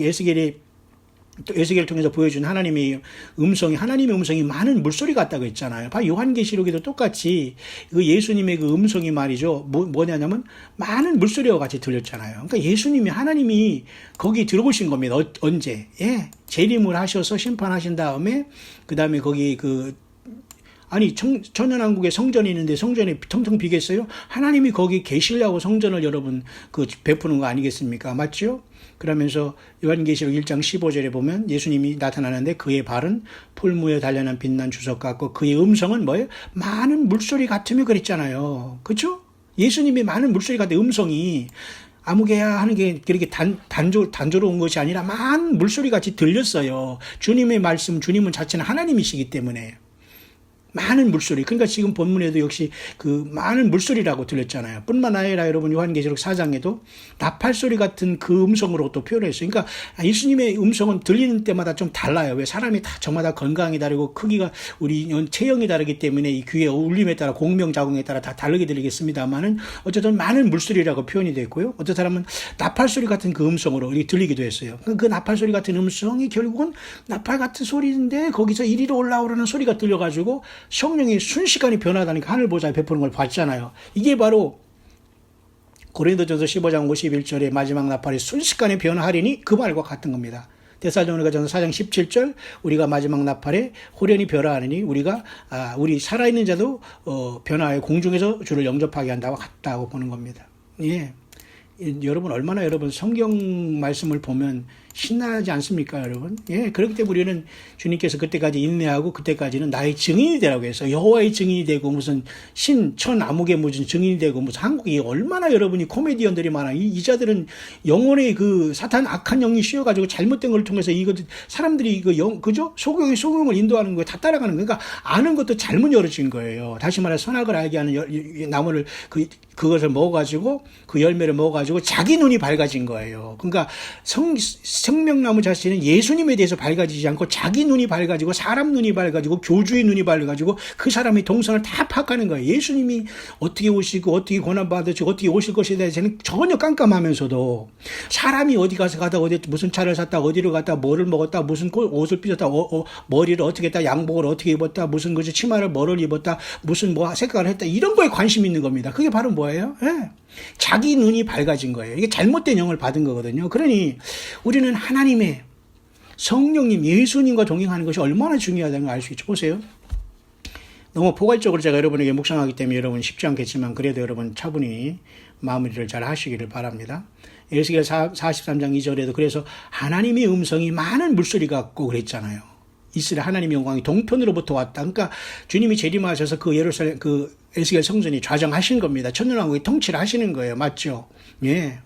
에스겔을 통해서 보여준 하나님의 음성이 많은 물소리 같다고 했잖아요. 요한계시록에도 똑같이 그 예수님의 그 음성이 말이죠. 뭐냐면 많은 물소리와 같이 들렸잖아요. 그러니까 예수님이, 하나님이 거기 들어오신 겁니다. 언제? 재림을 하셔서 심판하신 다음에, 그 다음에 거기 천년왕국에 성전이 있는데 성전이 텅텅 비겠어요? 하나님이 거기 계시려고 성전을 여러분 베푸는 거 아니겠습니까? 맞죠? 그러면서 요한계시록 1장 15절에 보면 예수님이 나타나는데 그의 발은 풀무에 단련한 빛난 주석 같고 그의 음성은 뭐예요? 많은 물소리 같으며 그랬잖아요. 그렇죠? 예수님의 많은 물소리 같은 음성이 아무개야 하는 게 그렇게 단조로운 것이 아니라 많은 물소리 같이 들렸어요. 주님의 말씀, 주님은 자체는 하나님이시기 때문에. 많은 물소리. 그러니까 지금 본문에도 역시 그 많은 물소리라고 들렸잖아요. 뿐만 아니라 여러분 요한계시록 4장에도 나팔소리 같은 그 음성으로 또 표현했어요. 그러니까 예수님의 음성은 들리는 때마다 좀 달라요. 왜? 사람이 다 저마다 건강이 다르고 크기가 우리 체형이 다르기 때문에 이 귀의 울림에 따라 공명 자궁에 따라 다 다르게 들리겠습니다만은 어쨌든 많은 물소리라고 표현이 됐고요. 어떤 사람은 나팔소리 같은 그 음성으로 들리기도 했어요. 그 나팔소리 같은 음성이 결국은 나팔 같은 소리인데 거기서 이리로 올라오라는 소리가 들려가지고 성령이 순식간에 변하다니까 하늘 보좌에 베푸는 걸 봤잖아요. 이게 바로 고린도전서 15장 51절의 마지막 나팔이 순식간에 변하리니 그 말과 같은 겁니다. 데살로니가전서 4장 17절 우리가 마지막 나팔에 호련히 변화하느니 우리 살아있는 자도 변화하여 공중에서 주를 영접하게 한다고 같다고 보는 겁니다. 예. 여러분 얼마나 여러분 성경 말씀을 보면 신나지 않습니까, 여러분? 예, 그렇기 때문에 우리는 주님께서 그때까지 인내하고 그때까지는 나의 증인이 되라고 해서 여호와의 증인이 되고 무슨 천, 암흑의 무슨 증인이 되고 무슨 한국이 얼마나 여러분이 코미디언들이 많아. 이 자들은 영혼의 그 사탄 악한 영이 씌워가지고 잘못된 걸 통해서 사람들이 그죠? 소경을 인도하는 거에 다 따라가는 거예요. 그러니까 아는 것도 잘못 열어진 거예요. 다시 말해 선악을 알게 하는 나무를 그것을 먹어가지고 그 열매를 먹어가지고 자기 눈이 밝아진 거예요. 그러니까 생명나무 자체는 예수님에 대해서 밝아지지 않고 자기 눈이 밝아지고 사람 눈이 밝아지고 교주의 눈이 밝아지고 그 사람의 동선을 다 파악하는 거예요. 예수님이 어떻게 오시고 어떻게 고난받으시고 어떻게 오실 것에 대해서는 전혀 깜깜하면서도 사람이 어디 가다 어디 무슨 차를 샀다 어디로 갔다 뭐를 먹었다 무슨 옷을 삐졌다 머리를 어떻게 했다 양복을 어떻게 입었다 무슨 것이 치마를 뭐를 입었다 무슨 뭐 색깔을 했다 이런 거에 관심 있는 겁니다. 그게 바로 뭐예요? 예. 자기 눈이 밝아진 거예요. 이게 잘못된 영을 받은 거거든요. 그러니 우리는 하나님의 성령님 예수님과 동행하는 것이 얼마나 중요하다는 걸 알 수 있죠. 보세요. 너무 포괄적으로 제가 여러분에게 묵상하기 때문에 여러분 쉽지 않겠지만 그래도 여러분 차분히 마무리를 잘 하시기를 바랍니다. 에스겔 43장 2절에도 그래서 하나님의 음성이 많은 물소리 같고 그랬잖아요. 이스라엘 하나님의 영광이 동편으로부터 왔다. 그러니까 주님이 재림하셔서 그 예루살렘 에스겔 성전이 좌정하신 겁니다. 천년왕국이 통치를 하시는 거예요. 맞죠? 예.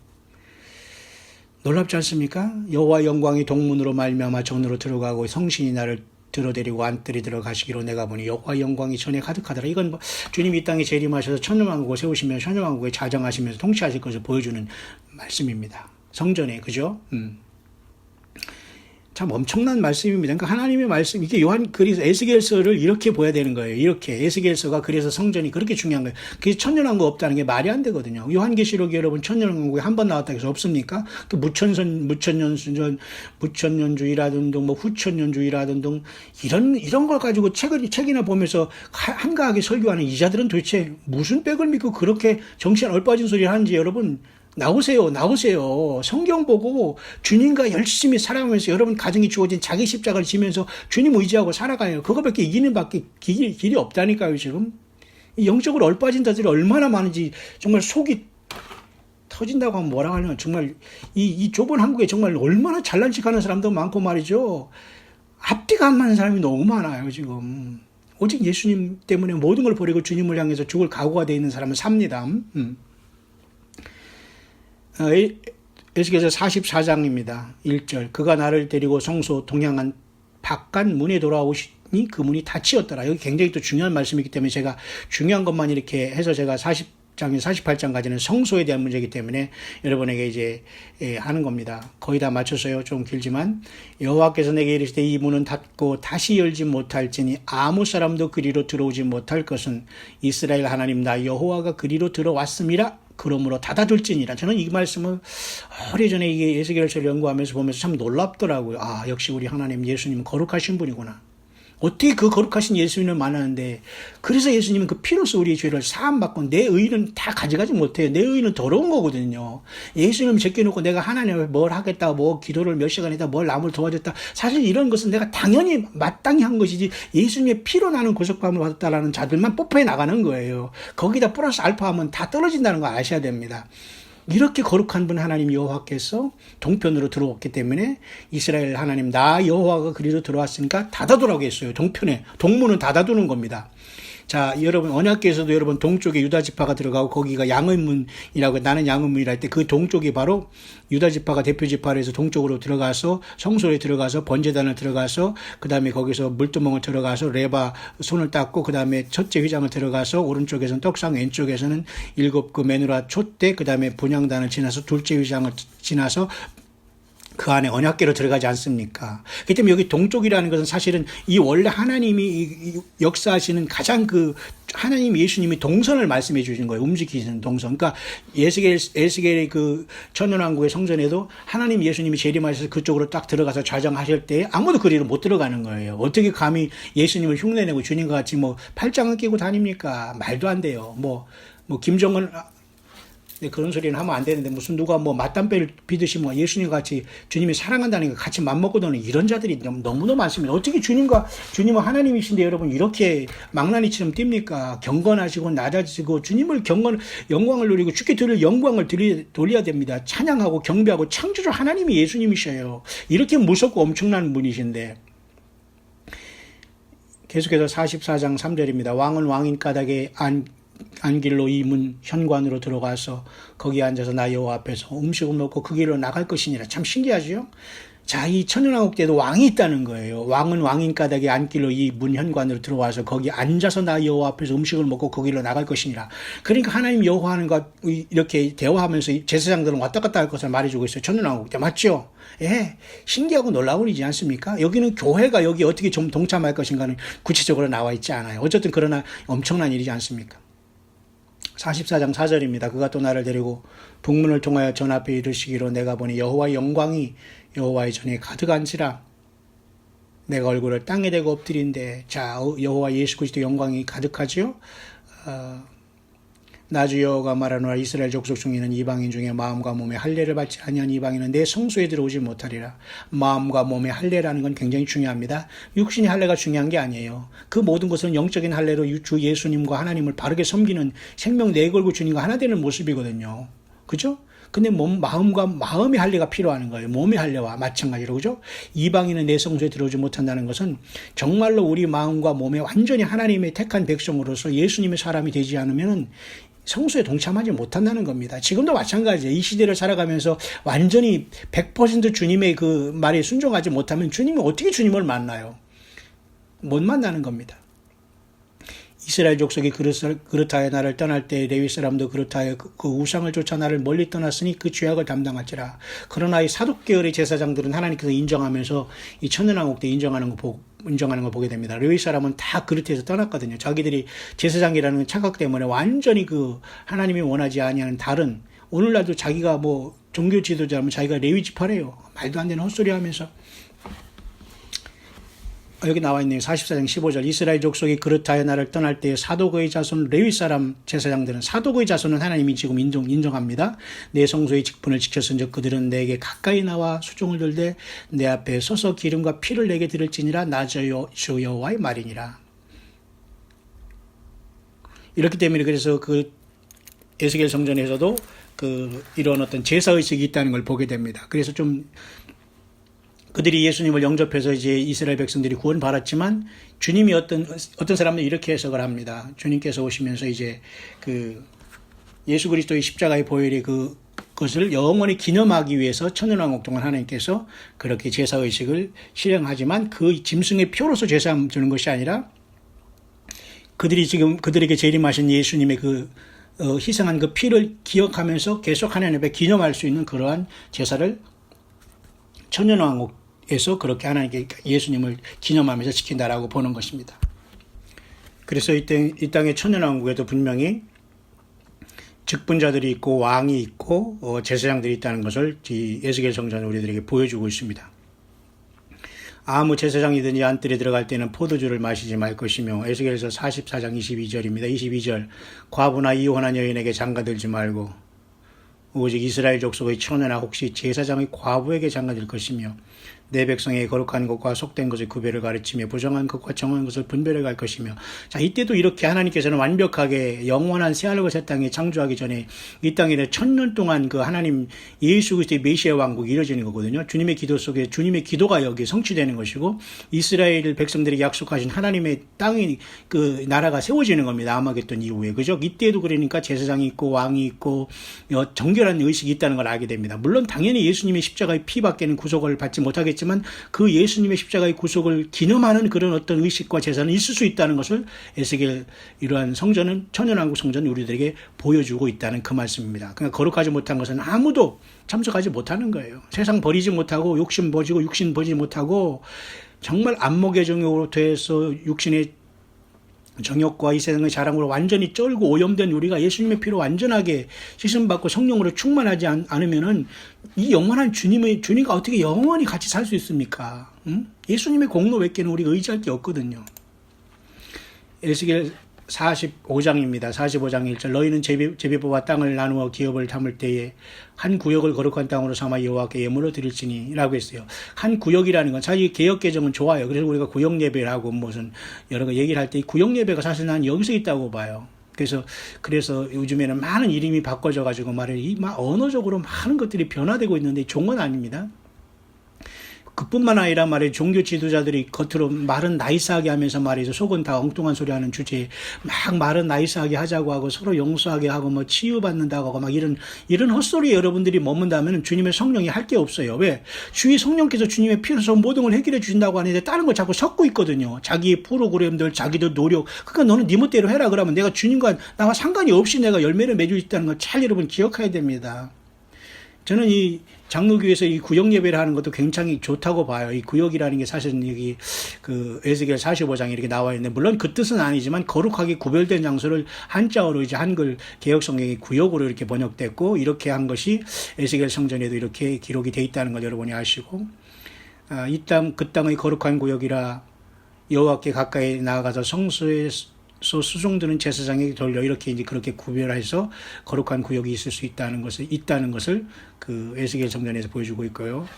놀랍지 않습니까? 여호와 영광이 동문으로 말미암아 전으로 들어가고 성신이 나를 들어데리고 안뜰이 들어가시기로 내가 보니 여호와 영광이 전에 가득하더라. 이건 주님이 이 땅에 재림하셔서 천년왕국을 세우시면 천년왕국에 좌정하시면서 통치하실 것을 보여주는 말씀입니다. 성전에 그죠? 참 엄청난 말씀입니다. 그러니까 하나님의 말씀, 이게 그래서 에스겔서를 이렇게 보야 되는 거예요. 이렇게. 에스겔서가 그래서 성전이 그렇게 중요한 거예요. 그래서 천년왕국 없다는 게 말이 안 되거든요. 요한계시록이 여러분 천년왕국에 한 번 나왔다고 해서 없습니까? 또 무천년주의라든지 뭐 후천년주의라든지 이런 걸 가지고 책이나 보면서 한가하게 설교하는 이자들은 도대체 무슨 빽을 믿고 그렇게 정신 얼빠진 소리를 하는지 여러분 나오세요. 성경 보고 주님과 열심히 살아가면서 여러분 가정이 주어진 자기 십자가를 지면서 주님 의지하고 살아가요. 그거밖에 이기는 길이 없다니까요, 지금. 이 영적으로 얼빠진 자들이 얼마나 많은지 정말 속이 터진다고 하면 뭐라고 하냐. 정말 이 좁은 한국에 정말 얼마나 잘난 척하는 사람도 많고 말이죠. 앞뒤가 안 맞는 사람이 너무 많아요, 지금. 오직 예수님 때문에 모든 걸 버리고 주님을 향해서 죽을 각오가 되어 있는 사람은 삽니다. 에스겔서 44장입니다. 1절. 그가 나를 데리고 성소 동양한 바깥 문에 돌아오시니 그 문이 닫히었더라. 여기 굉장히 또 중요한 말씀이기 때문에 제가 중요한 것만 이렇게 해서 제가 40장에 48장까지는 성소에 대한 문제이기 때문에 여러분에게 이제 하는 겁니다. 거의 다 맞췄어요. 좀 길지만 여호와께서 내게 이르시되 이 문은 닫고 다시 열지 못할지니 아무 사람도 그리로 들어오지 못할 것은 이스라엘 하나님 나 여호와가 그리로 들어왔음이라. 그러므로 닫아둘지니라. 저는 이 말씀을 오래전에 이게 에스겔서를 연구하면서 보면서 참 놀랍더라고요. 아, 역시 우리 하나님 예수님은 거룩하신 분이구나. 어떻게 그 거룩하신 예수님을 만나는데, 그래서 예수님은 그 피로써 우리의 죄를 사함받고 내 의는 다 가져가지 못해요. 내 의는 더러운 거거든요. 예수님 제껴놓고 내가 하나님을 뭘 하겠다, 뭐 기도를 몇 시간 했다, 뭘 남을 도와줬다. 사실 이런 것은 내가 당연히 마땅히 한 것이지 예수님의 피로 나는 구속감을 받았다라는 자들만 뽀뽀해 나가는 거예요. 거기다 플러스 알파 하면 다 떨어진다는 거 아셔야 됩니다. 이렇게 거룩한 분 하나님 여호와께서 동편으로 들어왔기 때문에 이스라엘 하나님 나 여호와가 그리로 들어왔으니까 닫아두라고 했어요. 동편에 동문은 닫아두는 겁니다. 자, 여러분 언약궤에서도 여러분 동쪽에 유다 지파가 들어가고 거기가 양의 문이라고 나는 양의 문이라 할 때 그 동쪽이 바로 유다 지파가 대표 지파로 해서 동쪽으로 들어가서 성소에 들어가서 번제단을 들어가서 그다음에 거기서 물두멍을 들어가서 레바 손을 닦고 그다음에 첫째 휘장을 들어가서 오른쪽에서는 떡상 왼쪽에서는 일곱 그 메누라 촛대 그다음에 분향단을 지나서 둘째 휘장을 지나서 그 안에 언약궤로 들어가지 않습니까? 그렇기 때문에 여기 동쪽이라는 것은 사실은 이 원래 하나님이 역사하시는 가장 그 하나님 예수님이 동선을 말씀해 주신 거예요. 움직이시는 동선. 그러니까 에스겔의 그 천년왕국의 성전에도 하나님 예수님이 재림하셔서 그쪽으로 딱 들어가서 좌정하실 때 아무도 그리로 못 들어가는 거예요. 어떻게 감히 예수님을 흉내내고 주님과 같이 뭐 팔짱을 끼고 다닙니까? 말도 안 돼요. 뭐 김정은 그런 소리는 하면 안 되는데 무슨 누가 뭐 맞담배를 비듯이 뭐 예수님 같이 주님이 사랑한다니까 같이 맘먹고 노는 이런 자들이 너무너무 많습니다. 어떻게 주님은 하나님이신데 여러분 이렇게 망나니처럼 뜁니까? 경건하시고 낮아지고 주님을 영광을 누리고 주께 드릴 영광을 돌려야 됩니다. 찬양하고 경배하고 창조주 하나님이 예수님이셔요. 이렇게 무섭고 엄청난 분이신데 계속해서 44장 3절입니다. 왕은 왕인 까닭에 안길로 이 문 현관으로 들어가서 거기 앉아서 나 여호와 앞에서 음식을 먹고 그 길로 나갈 것이니라. 참 신기하죠? 자, 이 천년왕국 때도 왕이 있다는 거예요. 왕은 왕인 까닭에 안길로 이 문 현관으로 들어와서 거기 앉아서 나 여호와 앞에서 음식을 먹고 그 길로 나갈 것이니라. 그러니까 하나님 여호와는과 이렇게 대화하면서 제사장들은 왔다 갔다 할 것을 말해주고 있어요. 천년왕국 때 맞죠? 예, 신기하고 놀라운 일이지 않습니까? 여기는 교회가 여기 어떻게 좀 동참할 것인가는 구체적으로 나와 있지 않아요. 어쨌든 그러나 엄청난 일이지 않습니까? 44장 4절입니다. 그가 또 나를 데리고 북문을 통하여 전 앞에 이르시기로 내가 보니 여호와의 영광이 여호와의 전에 가득한지라. 내가 얼굴을 땅에 대고 엎드린데 자 여호와 예수 그리스도 영광이 가득하지요. 나주 여호와가 말하노라 이스라엘 족속 중에는 이방인 중에 마음과 몸에 할례를 받지 아니한 이방인은 내 성소에 들어오지 못하리라. 마음과 몸에 할례라는 건 굉장히 중요합니다. 육신의 할례가 중요한 게 아니에요. 그 모든 것은 영적인 할례로 주 예수님과 하나님을 바르게 섬기는 생명 내걸고 주님과 하나 되는 모습이거든요. 그죠? 근데 마음의 할례가 필요한 거예요. 몸의 할례와 마찬가지로, 그죠? 이방인은 내 성소에 들어오지 못한다는 것은 정말로 우리 마음과 몸에 완전히 하나님의 택한 백성으로서 예수님의 사람이 되지 않으면 성소에 동참하지 못한다는 겁니다. 지금도 마찬가지예요. 이 시대를 살아가면서 완전히 100% 주님의 그 말에 순종하지 못하면 주님이 어떻게 주님을 만나요? 못 만나는 겁니다. 이스라엘 족속이 그렇다하여 나를 떠날 때 레위 사람도 그렇다하여 그 우상을 쫓아 나를 멀리 떠났으니 그 죄악을 담당할지라. 그러나 이 사독계열의 제사장들은 하나님께서 인정하면서 이 천년왕국 때 인정하는 걸 보게 됩니다. 레위 사람은 다 그릇에서 떠났거든요. 자기들이 제사장이라는 착각 때문에 완전히 그 하나님이 원하지 아니하는 다른 오늘날도 자기가 뭐 종교 지도자면 자기가 레위 지파래요. 말도 안 되는 헛소리 하면서. 여기 나와 있네요. 44장 15절. 이스라엘 족속이 그렇다하여 나를 떠날 때에 사독의 자손 레위 사람 제사장들은 사독의 자손은 하나님이 지금 인정합니다. 내 성소의 직분을 지켰은즉 그들은 내게 가까이 나와 수종을 들되 내 앞에 서서 기름과 피를 내게 드릴지니라 나 주 여호와의 말이니라. 이렇기 때문에 그래서 그 에스겔 성전에서도 이런 어떤 제사의식이 있다는 걸 보게 됩니다. 그래서 좀 그들이 예수님을 영접해서 이제 이스라엘 백성들이 구원 받았지만 주님이 어떤 사람들은 이렇게 해석을 합니다. 주님께서 오시면서 이제 예수 그리스도의 십자가의 보혈의 그것을 영원히 기념하기 위해서 천년왕국 동안 하나님께서 그렇게 제사의식을 실행하지만 그 짐승의 표로서 제사 주는 것이 아니라 그들에게 재림하신 예수님의 희생한 그 피를 기억하면서 계속 하나님 앞에 기념할 수 있는 그러한 제사를 천년왕국에서 그렇게 하나님께 예수님을 기념하면서 지킨다라고 보는 것입니다. 그래서 이 땅의 천년왕국에도 분명히 직분자들이 있고 왕이 있고 제사장들이 있다는 것을 에스겔 성전은 우리들에게 보여주고 있습니다. 아무 제사장이든지 안뜰에 들어갈 때는 포도주를 마시지 말 것이며 에스겔서 44장 22절입니다. 22절 과부나 이혼한 여인에게 장가들지 말고 오직 이스라엘 족속의 처녀나 혹시 제사장의 과부에게 장가들 것이며 내 백성의 거룩한 것과 속된 것의 구별을 가르치며 부정한 것과 정한 것을 분별해 갈 것이며. 자, 이때도 이렇게 하나님께서는 완벽하게 영원한 새하늘과 새 땅에 창조하기 전에 이 땅에 1000년 동안 그 하나님 예수 그리스도의 메시아 왕국이 이루어지는 거거든요. 주님의 기도 속에 주님의 기도가 여기 성취되는 것이고 이스라엘 백성들에게 약속하신 하나님의 땅이 그 나라가 세워지는 겁니다. 아마겟돈 이후에. 그죠? 이때도 그러니까 제사장이 있고 왕이 있고 정결한 의식이 있다는 걸 알게 됩니다. 물론 당연히 예수님의 십자가의 피밖에는 구속을 받지 못하겠지만 그 예수님의 십자가의 구속을 기념하는 그런 어떤 의식과 제사는 있을 수 있다는 것을 에스겔 이러한 성전은 천년왕국 성전은 우리들에게 보여주고 있다는 그 말씀입니다. 그러니까 거룩하지 못한 것은 아무도 참석하지 못하는 거예요. 세상 버리지 못하고 욕심 버리고 육신 버리지 못하고 정말 안목의 정욕으로 돼서 육신의 정욕과 이 세상의 자랑으로 완전히 쩔고 오염된 우리가 예수님의 피로 완전하게 씻음받고 성령으로 충만하지 않으면은 이 영원한 주님과 어떻게 영원히 같이 살 수 있습니까? 응? 예수님의 공로 외에는 우리가 의지할 게 없거든요. 에스겔 45장입니다. 45장 1절 너희는 제비뽑아 땅을 나누어 기업을 담을 때에 한 구역을 거룩한 땅으로 삼아 여호와께 예물을 드릴지니 라고 했어요. 한 구역이라는 건 사실 개혁개정은 좋아요. 그래서 우리가 구역 예배를 하고 무슨 여러 가 얘기를 할 때 구역 예배가 사실 난 여기서 있다고 봐요. 그래서 요즘에는 많은 이름이 바꿔져 가지고 언어적으로 많은 것들이 변화되고 있는데 좋은 건 아닙니다. 그뿐만 아니라 종교 지도자들이 겉으로 말은 나이스하게 하면서 말이죠. 속은 다 엉뚱한 소리 하는 주제에 막 말은 나이스하게 하자고 하고 서로 용서하게 하고 치유받는다고 하고 이런 헛소리에 여러분들이 머문다면 주님의 성령이 할 게 없어요. 왜? 주의 성령께서 주님의 피로서 모든 걸 해결해 주신다고 하는데 다른 걸 자꾸 섞고 있거든요. 자기의 프로그램들, 자기들 노력. 그러니까 너는 네 멋대로 해라 그러면 내가 주님과 나와 상관이 없이 내가 열매를 맺을 수 있다는 걸 잘 여러분 기억해야 됩니다. 저는 이 장로교에서 이 구역 예배를 하는 것도 굉장히 좋다고 봐요. 이 구역이라는 게 사실은 여기 에스겔 45장에 이렇게 나와 있는데, 물론 그 뜻은 아니지만 거룩하게 구별된 장소를 한자어로 이제 한글 개혁 성경이 구역으로 이렇게 번역됐고, 이렇게 한 것이 에스겔 성전에도 이렇게 기록이 돼 있다는 걸 여러분이 아시고, 그 땅의 거룩한 구역이라 여호와께 가까이 나아가서 성소에서 수종드는 제사장에게 돌려 이렇게 이제 그렇게 구별해서 거룩한 구역이 있을 수 있다는 것을 그 에스겔 성전에서 보여주고 있고요.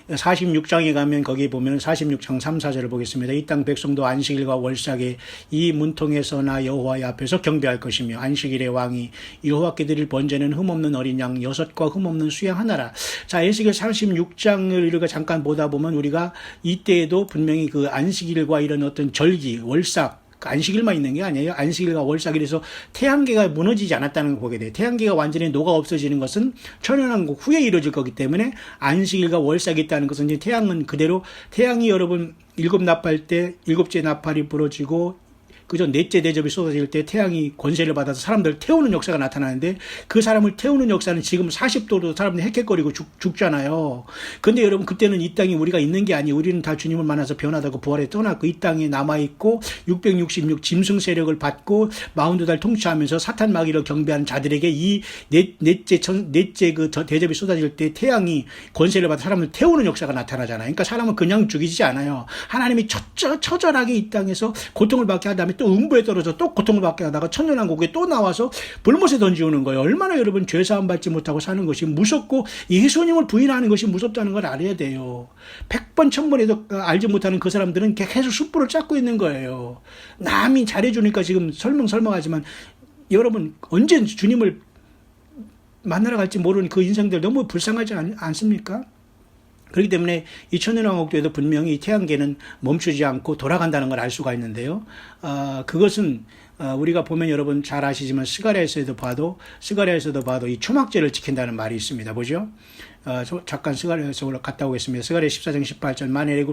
46장에 가면 거기 보면 46장 3, 4절을 보겠습니다. 이 땅 백성도 안식일과 월삭에 이 문통에서나 여호와의 앞에서 경배할 것이며 안식일의 왕이 여호와께 드릴 번제는 흠없는 어린 양 6과 흠없는 수양 하나라. 자, 에스겔 36장을 우리가 잠깐 보다 보면 우리가 이때에도 분명히 그 안식일과 이런 어떤 절기, 월삭 안식일만 있는 게 아니에요. 안식일과 월삭일에서 태양계가 무너지지 않았다는 걸 보게 돼요. 태양계가 완전히 녹아 없어지는 것은 천연왕국 후에 이루어질 거기 때문에 안식일과 월삭이 있다는 것은 이제 태양이 여러분 일곱 나팔 때 일곱째 나팔이 부러지고 그저 넷째 대접이 쏟아질 때 태양이 권세를 받아서 사람들 태우는 역사가 나타나는데 그 사람을 태우는 역사는 지금 40도로 사람들이 헥헥거리고 죽잖아요. 근데 여러분 그때는 이 땅이 우리가 있는 게 아니에요. 우리는 다 주님을 만나서 변하다고 부활에 떠났고 이 땅에 남아있고 666 짐승 세력을 받고 42달 통치하면서 사탄 마귀를 경배하는 자들에게 이 넷째 그 대접이 쏟아질 때 태양이 권세를 받아 사람을 태우는 역사가 나타나잖아요. 그러니까 사람은 그냥 죽이지 않아요. 하나님이 처절하게 이 땅에서 고통을 받게 한 다음에 또 음부에 떨어져 또 고통을 받게 하다가 천년왕국에 또 나와서 불못에 던지우는 거예요. 얼마나 여러분 죄사함 받지 못하고 사는 것이 무섭고 예수님을 부인하는 것이 무섭다는 걸 알아야 돼요. 100번 1000번에도 알지 못하는 그 사람들은 계속 숯불을 찾고 있는 거예요. 남이 잘해주니까 지금 설명하지만 여러분 언제 주님을 만나러 갈지 모르는 그 인생들 너무 불쌍하지 않습니까? 그렇기 때문에 이 천년왕국에도 분명히 태양계는 멈추지 않고 돌아간다는 걸 알 수가 있는데요. 그것은 우리가 보면 여러분 잘 아시지만 스가랴에서도 봐도 이 초막절을 지킨다는 말이 있습니다. 보죠? 잠깐 스가랴에서 갔다 오겠습니다. 스가랴 14장 18절 만일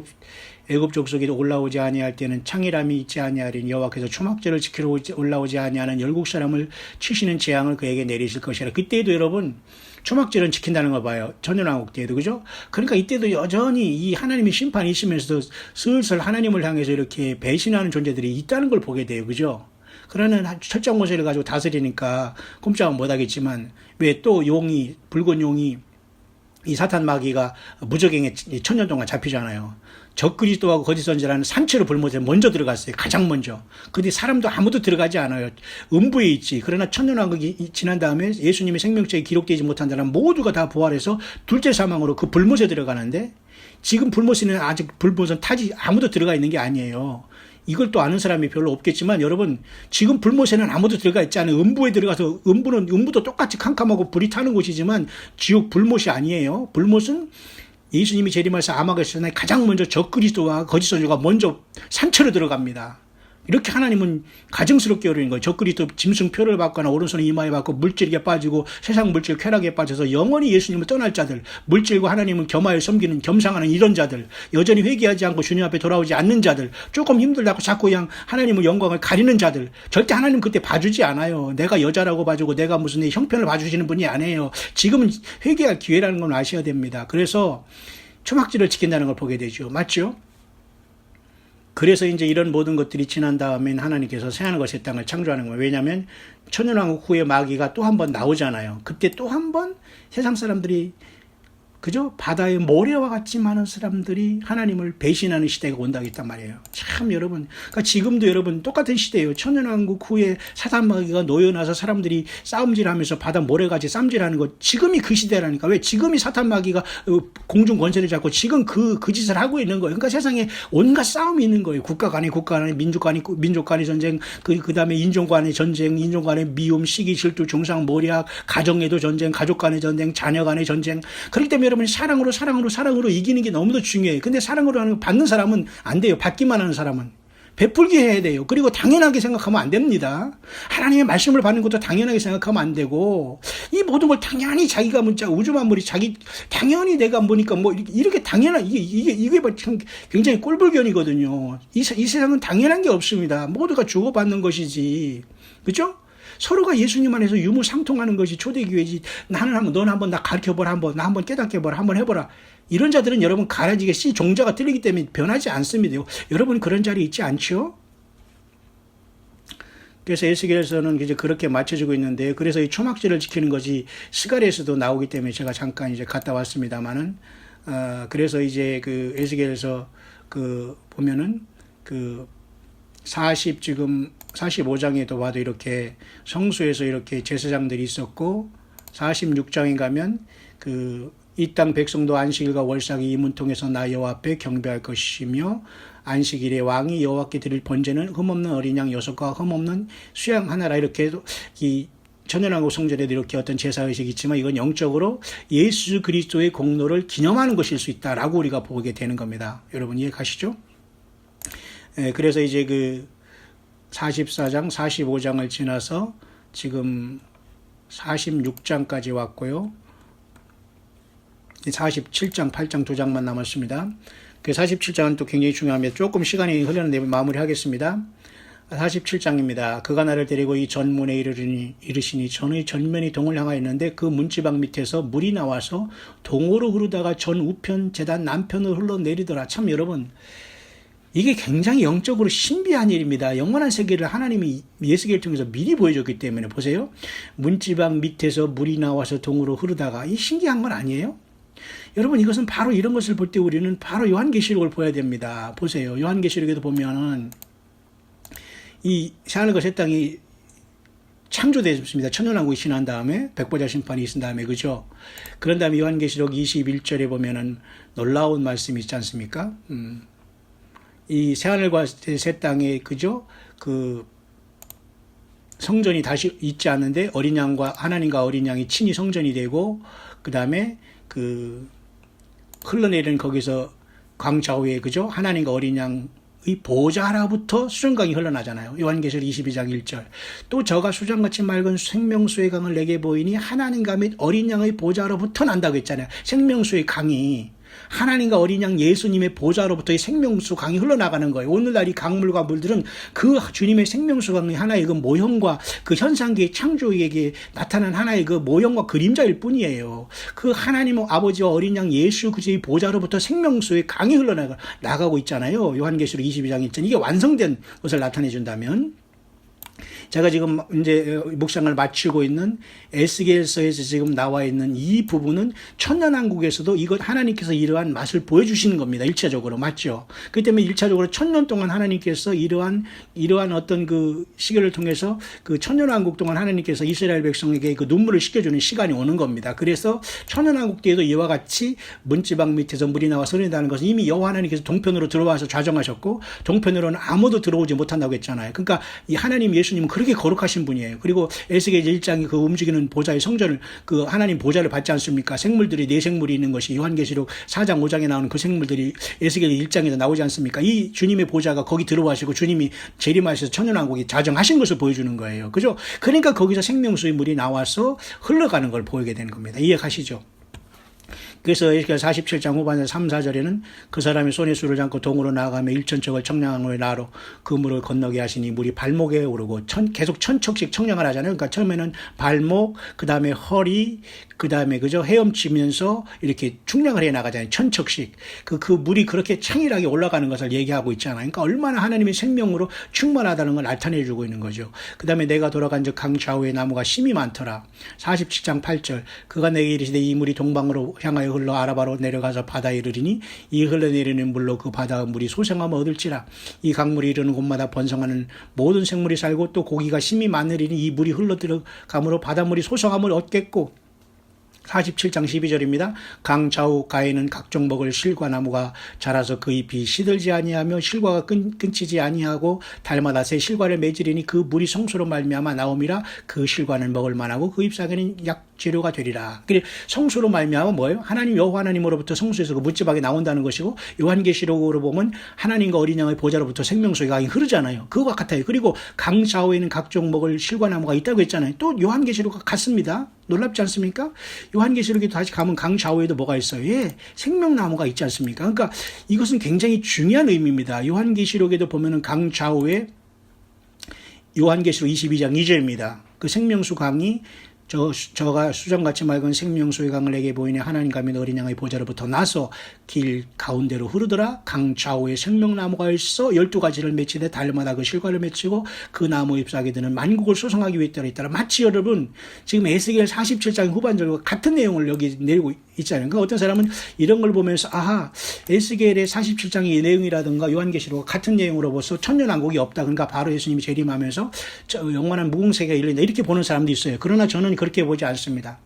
애굽 족속이 올라오지 아니할 때는 창이람이 있지 아니하리니 여호와께서 초막절을 지키러 올라오지 아니하는 열국 사람을 치시는 재앙을 그에게 내리실 것이라. 그때에도 여러분 초막절은 지킨다는 거 봐요. 천년왕국 때에도, 그죠? 그러니까 이때도 여전히 이 하나님의 심판이 있으면서도 슬슬 하나님을 향해서 이렇게 배신하는 존재들이 있다는 걸 보게 돼요. 그죠? 그러는 철장 모세를 가지고 다스리니까 꼼짝은 못하겠지만 왜 또 붉은 용이 이 사탄 마귀가 무적행에 1000년 동안 잡히잖아요. 적그리스도하고 거짓 선지자라는 산채로 불못에 먼저 들어갔어요. 가장 먼저. 그런데 사람도 아무도 들어가지 않아요. 음부에 있지. 그러나 천년왕국이 지난 다음에 예수님의 생명책에 기록되지 못한 사람 모두가 다 부활해서 둘째 사망으로 그 불못에 들어가는데 지금 불못에는 아직 불못은 타지 아무도 들어가 있는 게 아니에요. 이걸 또 아는 사람이 별로 없겠지만 여러분 지금 불못에는 아무도 들어가 있지 않아요. 음부에 들어가서 음부도 똑같이 캄캄하고 불이 타는 곳이지만 지옥 불못이 아니에요. 불못은 예수님이 재림하셔서 암흑에서 가장 먼저 적그리스도와 거짓 선지자가 먼저 산채로 들어갑니다. 이렇게 하나님은 가증스럽게 어려운 거예요. 적그리스도 짐승표를 받거나 오른손에 이마에 받고 물질에 빠지고 세상 물질 쾌락에 빠져서 영원히 예수님을 떠날 자들, 물질과 하나님을 겸하여 섬기는 겸상하는 이런 자들, 여전히 회개하지 않고 주님 앞에 돌아오지 않는 자들, 조금 힘들다고 자꾸 그냥 하나님의 영광을 가리는 자들, 절대 하나님 그때 봐주지 않아요. 내가 여자라고 봐주고 내가 무슨 형편을 봐주시는 분이 아니에요. 지금은 회개할 기회라는 걸 아셔야 됩니다. 그래서 초막절을 지킨다는 걸 보게 되죠. 맞죠? 그래서 이제 이런 모든 것들이 지난 다음엔 하나님께서 새하늘과 새 땅을 창조하는 거예요. 왜냐하면 천년왕국 후에 마귀가 또 한 번 나오잖아요. 그때 또 한 번 세상 사람들이 그죠? 바다의 모래와 같이 많은 사람들이 하나님을 배신하는 시대가 온다고 했단 말이에요. 참 여러분, 그러니까 지금도 여러분 똑같은 시대예요. 천년왕국 후에 사단 마귀가 놓여나서 사람들이 싸움질하면서 바다 모래같이 쌈질하는 것, 지금이 그 시대라니까. 왜? 지금이 사단 마귀가 공중 권세를 잡고 지금 그 짓을 하고 있는 거예요. 그러니까 세상에 온갖 싸움이 있는 거예요. 국가 간의 민족 간의 전쟁, 그 다음에 인종 간의 전쟁, 인종 간의 미움, 시기, 질투, 중상, 모략, 가정에도 전쟁, 가족 간의 전쟁, 자녀 간의 전쟁. 그렇기 때문에 여러분 사랑으로 이기는 게 너무도 중요해요. 근데 사랑으로 하는 거 받는 사람은 안 돼요. 받기만 하는 사람은. 베풀게 해야 돼요. 그리고 당연하게 생각하면 안 됩니다. 하나님의 말씀을 받는 것도 당연하게 생각하면 안 되고 이 모든 걸 당연히 자기가 문자 우주 만물이 당연히 내가 보니까 뭐 이렇게 당연한 이게 참 굉장히 꼴불견이거든요. 이 세상은 당연한 게 없습니다. 모두가 주고받는 것이지. 그렇죠? 서로가 예수님 안에서 유무상통하는 것이 초대교회지. 너는 한번 나 가르쳐보라, 나 한번 깨닫게보라, 한번 해보라. 이런 자들은 여러분 가라지게 종자가 틀리기 때문에 변하지 않습니다. 여러분 그런 자리에 있지 않죠? 그래서 에스겔에서는 이제 그렇게 맞춰지고 있는데, 그래서 이 초막절을 지키는 것이 스가랴에서도 나오기 때문에 제가 잠깐 이제 갔다 왔습니다만은, 그래서 이제 그 에스겔에서 보면은 45장에도 봐도 이렇게 성수에서 이렇게 제사장들이 있었고 46장에 가면 이 땅 백성도 안식일과 월삭이 이 문통에서 나 여호와 앞에 경배할 것이며 안식일에 왕이 여호와께 드릴 번제는 흠없는 어린 양 6과 흠없는 수양 하나라. 이렇게 이 천년왕국 성전에도 이렇게 어떤 제사의식이 있지만 이건 영적으로 예수 그리스도의 공로를 기념하는 것일 수 있다라고 우리가 보게 되는 겁니다. 여러분 이해 가시죠? 그래서 이제 44장, 45장을 지나서 지금 46장까지 왔고요. 47장, 8장 2장만 남았습니다. 그 47장은 또 굉장히 중요합니다. 조금 시간이 흘렀는데 마무리하겠습니다. 47장입니다. 그가 나를 데리고 이 전문에 이르시니 전의 전면이 동을 향하였는데 그 문지방 밑에서 물이 나와서 동으로 흐르다가 전 우편 제단 남편으로 흘러내리더라. 참 여러분, 이게 굉장히 영적으로 신비한 일입니다. 영원한 세계를 하나님이 예수계를 통해서 미리 보여줬기 때문에 보세요. 문지방 밑에서 물이 나와서 동으로 흐르다가, 이 신기한 건 아니에요? 여러분 이것은 바로 이런 것을 볼 때 우리는 바로 요한계시록을 보여야 됩니다. 보세요. 요한계시록에도 보면은 이 새하늘과 새 땅이 창조되었습니다. 천년왕국이 지난 다음에 백보자 심판이 있은 다음에 그죠? 그런 다음에 요한계시록 21절에 보면은 놀라운 말씀이 있지 않습니까? 이 새하늘과 새 땅에 그죠? 그 성전이 다시 있지 않는데 어린 양과 하나님과 어린 양이 친히 성전이 되고 그 다음에 그 흘러내리는 거기서 광좌우에 그죠? 하나님과 어린 양의 보좌로부터 수정강이 흘러나잖아요. 요한계시록 22장 1절. 또 저가 수정같이 맑은 생명수의 강을 내게 보이니 하나님과 및 어린 양의 보좌로부터 난다고 했잖아요. 생명수의 강이 하나님과 어린 양 예수님의 보좌로부터 이 생명수 강이 흘러나가는 거예요. 오늘날 이 강물과 물들은 그 주님의 생명수 강의 하나의 그 모형과 그 현상계의 창조에게 나타난 하나의 그 모형과 그림자일 뿐이에요. 그 하나님 아버지와 어린 양 예수 그리스도의 보좌로부터 생명수의 강이 흘러나가고 있잖아요. 요한계시록 22장 1절. 이게 완성된 것을 나타내 준다면 제가 지금 이제 묵상을 마치고 있는 에스겔서에서 지금 나와 있는 이 부분은 천년왕국에서도 이것 하나님께서 이러한 맛을 보여주시는 겁니다. 1차적으로. 맞죠? 그렇기 때문에 1차적으로 천년 동안 하나님께서 이러한 어떤 그 시기를 통해서 그 천년왕국 동안 하나님께서 이스라엘 백성에게 그 눈물을 씻겨주는 시간이 오는 겁니다. 그래서 천년왕국 때에도 이와 같이 문지방 밑에서 물이 나와 흐른다는 것은 이미 여호와 하나님께서 동편으로 들어와서 좌정하셨고 동편으로는 아무도 들어오지 못한다고 했잖아요. 그러니까 이 하나님 예수님은 그렇게 거룩하신 분이에요. 그리고 에스겔 1장이 그 움직이는 보좌의 성전을 그 하나님 보좌를 받지 않습니까? 생물들이 네 생물이 있는 것이 요한계시록 4장 5장에 나오는 그 생물들이 에스겔 1장에서 나오지 않습니까? 이 주님의 보좌가 거기 들어와시고 주님이 재림하셔서 천년왕국에 자정하신 것을 보여주는 거예요. 그죠? 그러니까 거기서 생명수의 물이 나와서 흘러가는 걸 보이게 되는 겁니다. 이해가시죠? 그래서 에스겔 47장 후반에 3, 4절에는 그 사람이 손에 술을 잡고 동으로 나아가며 일천척을 청량함을 나로 그 물을 건너게 하시니 물이 발목에 오르고 계속 천척씩 청량을 하잖아요. 그러니까 처음에는 발목, 그 다음에 허리, 그 다음에 그죠? 헤엄치면서 이렇게 충량을 해 나가잖아요. 천척씩. 그 물이 그렇게 창일하게 올라가는 것을 얘기하고 있잖아요. 그러니까 얼마나 하나님의 생명으로 충만하다는 걸 나타내 주고 있는 거죠. 그 다음에 내가 돌아간 즉 강 좌우에 나무가 심이 많더라. 47장 8절. 그가 내게 이르시되 이 물이 동방으로 향하여 흘러 아라바로 내려가서 바다에 이르리니 이 흘러내리는 물로 그 바다의 물이 소생하며 얻을지라. 이 강물이 이르는 곳마다 번성하는 모든 생물이 살고 또 고기가 심이 많으리니 이 물이 흘러 들어가므로 바닷물이 소생함을 얻겠고 47장 12절입니다. 강 좌우 가에는 각종 먹을 실과 나무가 자라서 그 잎이 시들지 아니하며 실과가 끊치지 아니하고 달마다 새 실과를 맺으리니 그 물이 성소로 말미암아 나옴이라. 그 실과는 먹을 만하고 그 잎사귀는 약재료가 되리라. 그래 성소로 말미암아 뭐예요? 하나님 여호와 하나님으로부터 성소에서 그 묻지박이 나온다는 것이고 요한계시록으로 보면 하나님과 어린 양의 보좌로부터 생명수의 강이 흐르잖아요. 그거와 같아요. 그리고 강 좌우에는 각종 먹을 실과 나무가 있다고 했잖아요. 또 요한계시록과 같습니다. 놀랍지 않습니까? 요한계시록에 다시 가면 강 좌우에도 뭐가 있어요? 예, 생명나무가 있지 않습니까? 그러니까 이것은 굉장히 중요한 의미입니다. 요한계시록에도 보면은 강 좌우에 요한계시록 22장 2절입니다. 그 생명수 강이 저가 수정같이 맑은 생명수의 강을 내게 보이니 하나님과 및 어린 양의 보좌로부터 나서 길 가운데로 흐르더라. 강 좌우에 생명나무가 있어 12가지를 맺히되 달마다 그 실과를 맺히고 그 나무 잎사귀 드는 만국을 소성하기 위해 있더라. 마치 여러분 지금 에스겔 47장 후반절과 같은 내용을 여기 내리고 있잖아요. 그러니까 어떤 사람은 이런 걸 보면서 아하 에스겔의 47장의 내용이라든가 요한계시록 같은 내용으로 벌써 천년왕국이 없다. 그러니까 바로 예수님이 재림하면서 영원한 무궁세계가 열린다. 이렇게 보는 사람도 있어요. 그러나 저는 그렇게 보지 않습니다.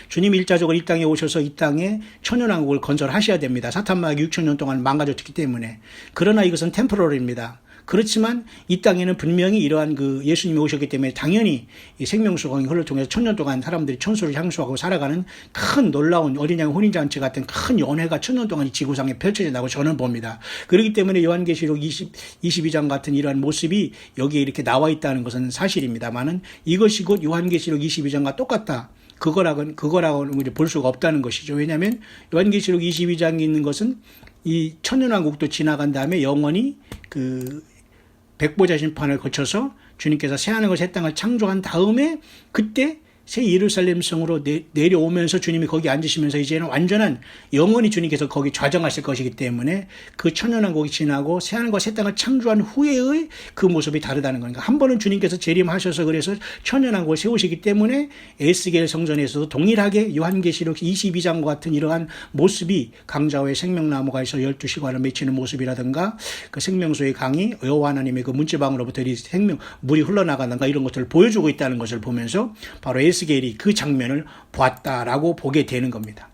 주님이 일자적으로 이 땅에 오셔서 이 땅에 천년왕국을 건설하셔야 됩니다. 사탄마귀 6천년 동안 망가졌기 때문에. 그러나 이것은 템포럴입니다. 그렇지만 이 땅에는 분명히 이러한 그 예수님이 오셨기 때문에 당연히 이 생명수강이 흘러 통해서 천년 동안 사람들이 천수를 향수하고 살아가는 큰 놀라운 어린 양의 혼인잔치 같은 큰 연회가 천년 동안 이 지구상에 펼쳐진다고 저는 봅니다. 그렇기 때문에 요한계시록 22장 같은 이러한 모습이 여기에 이렇게 나와 있다는 것은 사실입니다만은 이것이 곧 요한계시록 22장과 똑같다. 그거라고는 볼 수가 없다는 것이죠. 왜냐하면 요한계시록 22장에 있는 것은 이 천년왕국도 지나간 다음에 영원히 그 백보자 심판을 거쳐서 주님께서 새하늘과 새 땅을 창조한 다음에 그때 새 예루살렘 성으로 내려오면서 주님이 거기 앉으시면서 이제는 완전한 영원히 주님께서 거기 좌정하실 것이기 때문에 그 천년왕국이 지나고 새하늘과 새 땅을 창조한 후에의 그 모습이 다르다는 거니까 한 번은 주님께서 재림하셔서 그래서 천년왕국을 세우시기 때문에 에스겔 성전에서도 동일하게 요한계시록 22장과 같은 이러한 모습이 강자의 생명나무가 있어 12시간을 맺히는 모습이라든가 그 생명수의 강이 여호와 하나님의 그 문지방으로부터 이 물이 흘러나가는가 이런 것들을 보여주고 있다는 것을 보면서 바로 에스겔이 그 장면을 보았다라고 보게 되는 겁니다.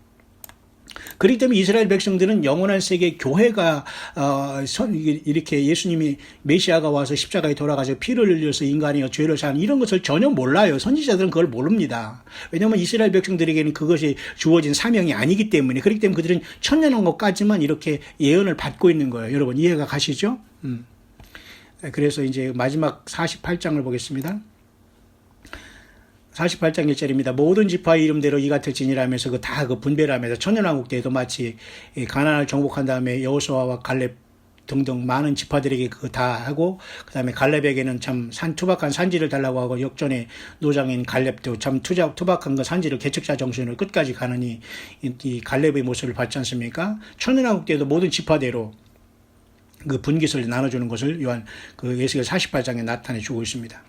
그렇기 때문에 이스라엘 백성들은 영원한 세계 교회가 이렇게 예수님이 메시아가 와서 십자가에 돌아가서 피를 흘려서 인간이 죄를 사는 이런 것을 전혀 몰라요. 선지자들은 그걸 모릅니다. 왜냐하면 이스라엘 백성들에게는 그것이 주어진 사명이 아니기 때문에. 그렇기 때문에 그들은 천년왕국까지만 이렇게 예언을 받고 있는 거예요. 여러분 이해가 가시죠? 그래서 이제 마지막 48장을 보겠습니다. 48장 1절입니다. 모든 지파의 이름대로 이 같을 지니라면서 그 분배를 하면서 천년왕국 때에도 마치 가나안을 정복한 다음에 여호수아와 갈렙 등등 많은 지파들에게 그거 다 하고 그 다음에 갈렙에게는 참 투박한 산지를 달라고 하고 역전의 노장인 갈렙도 참 투박한 그 산지를 개척자 정신으로 끝까지 가느니 이 갈렙의 모습을 봤지 않습니까? 천년왕국 때에도 모든 지파대로 그 분깃을 나눠주는 것을 요한 그 에스겔 48장에 나타내 주고 있습니다.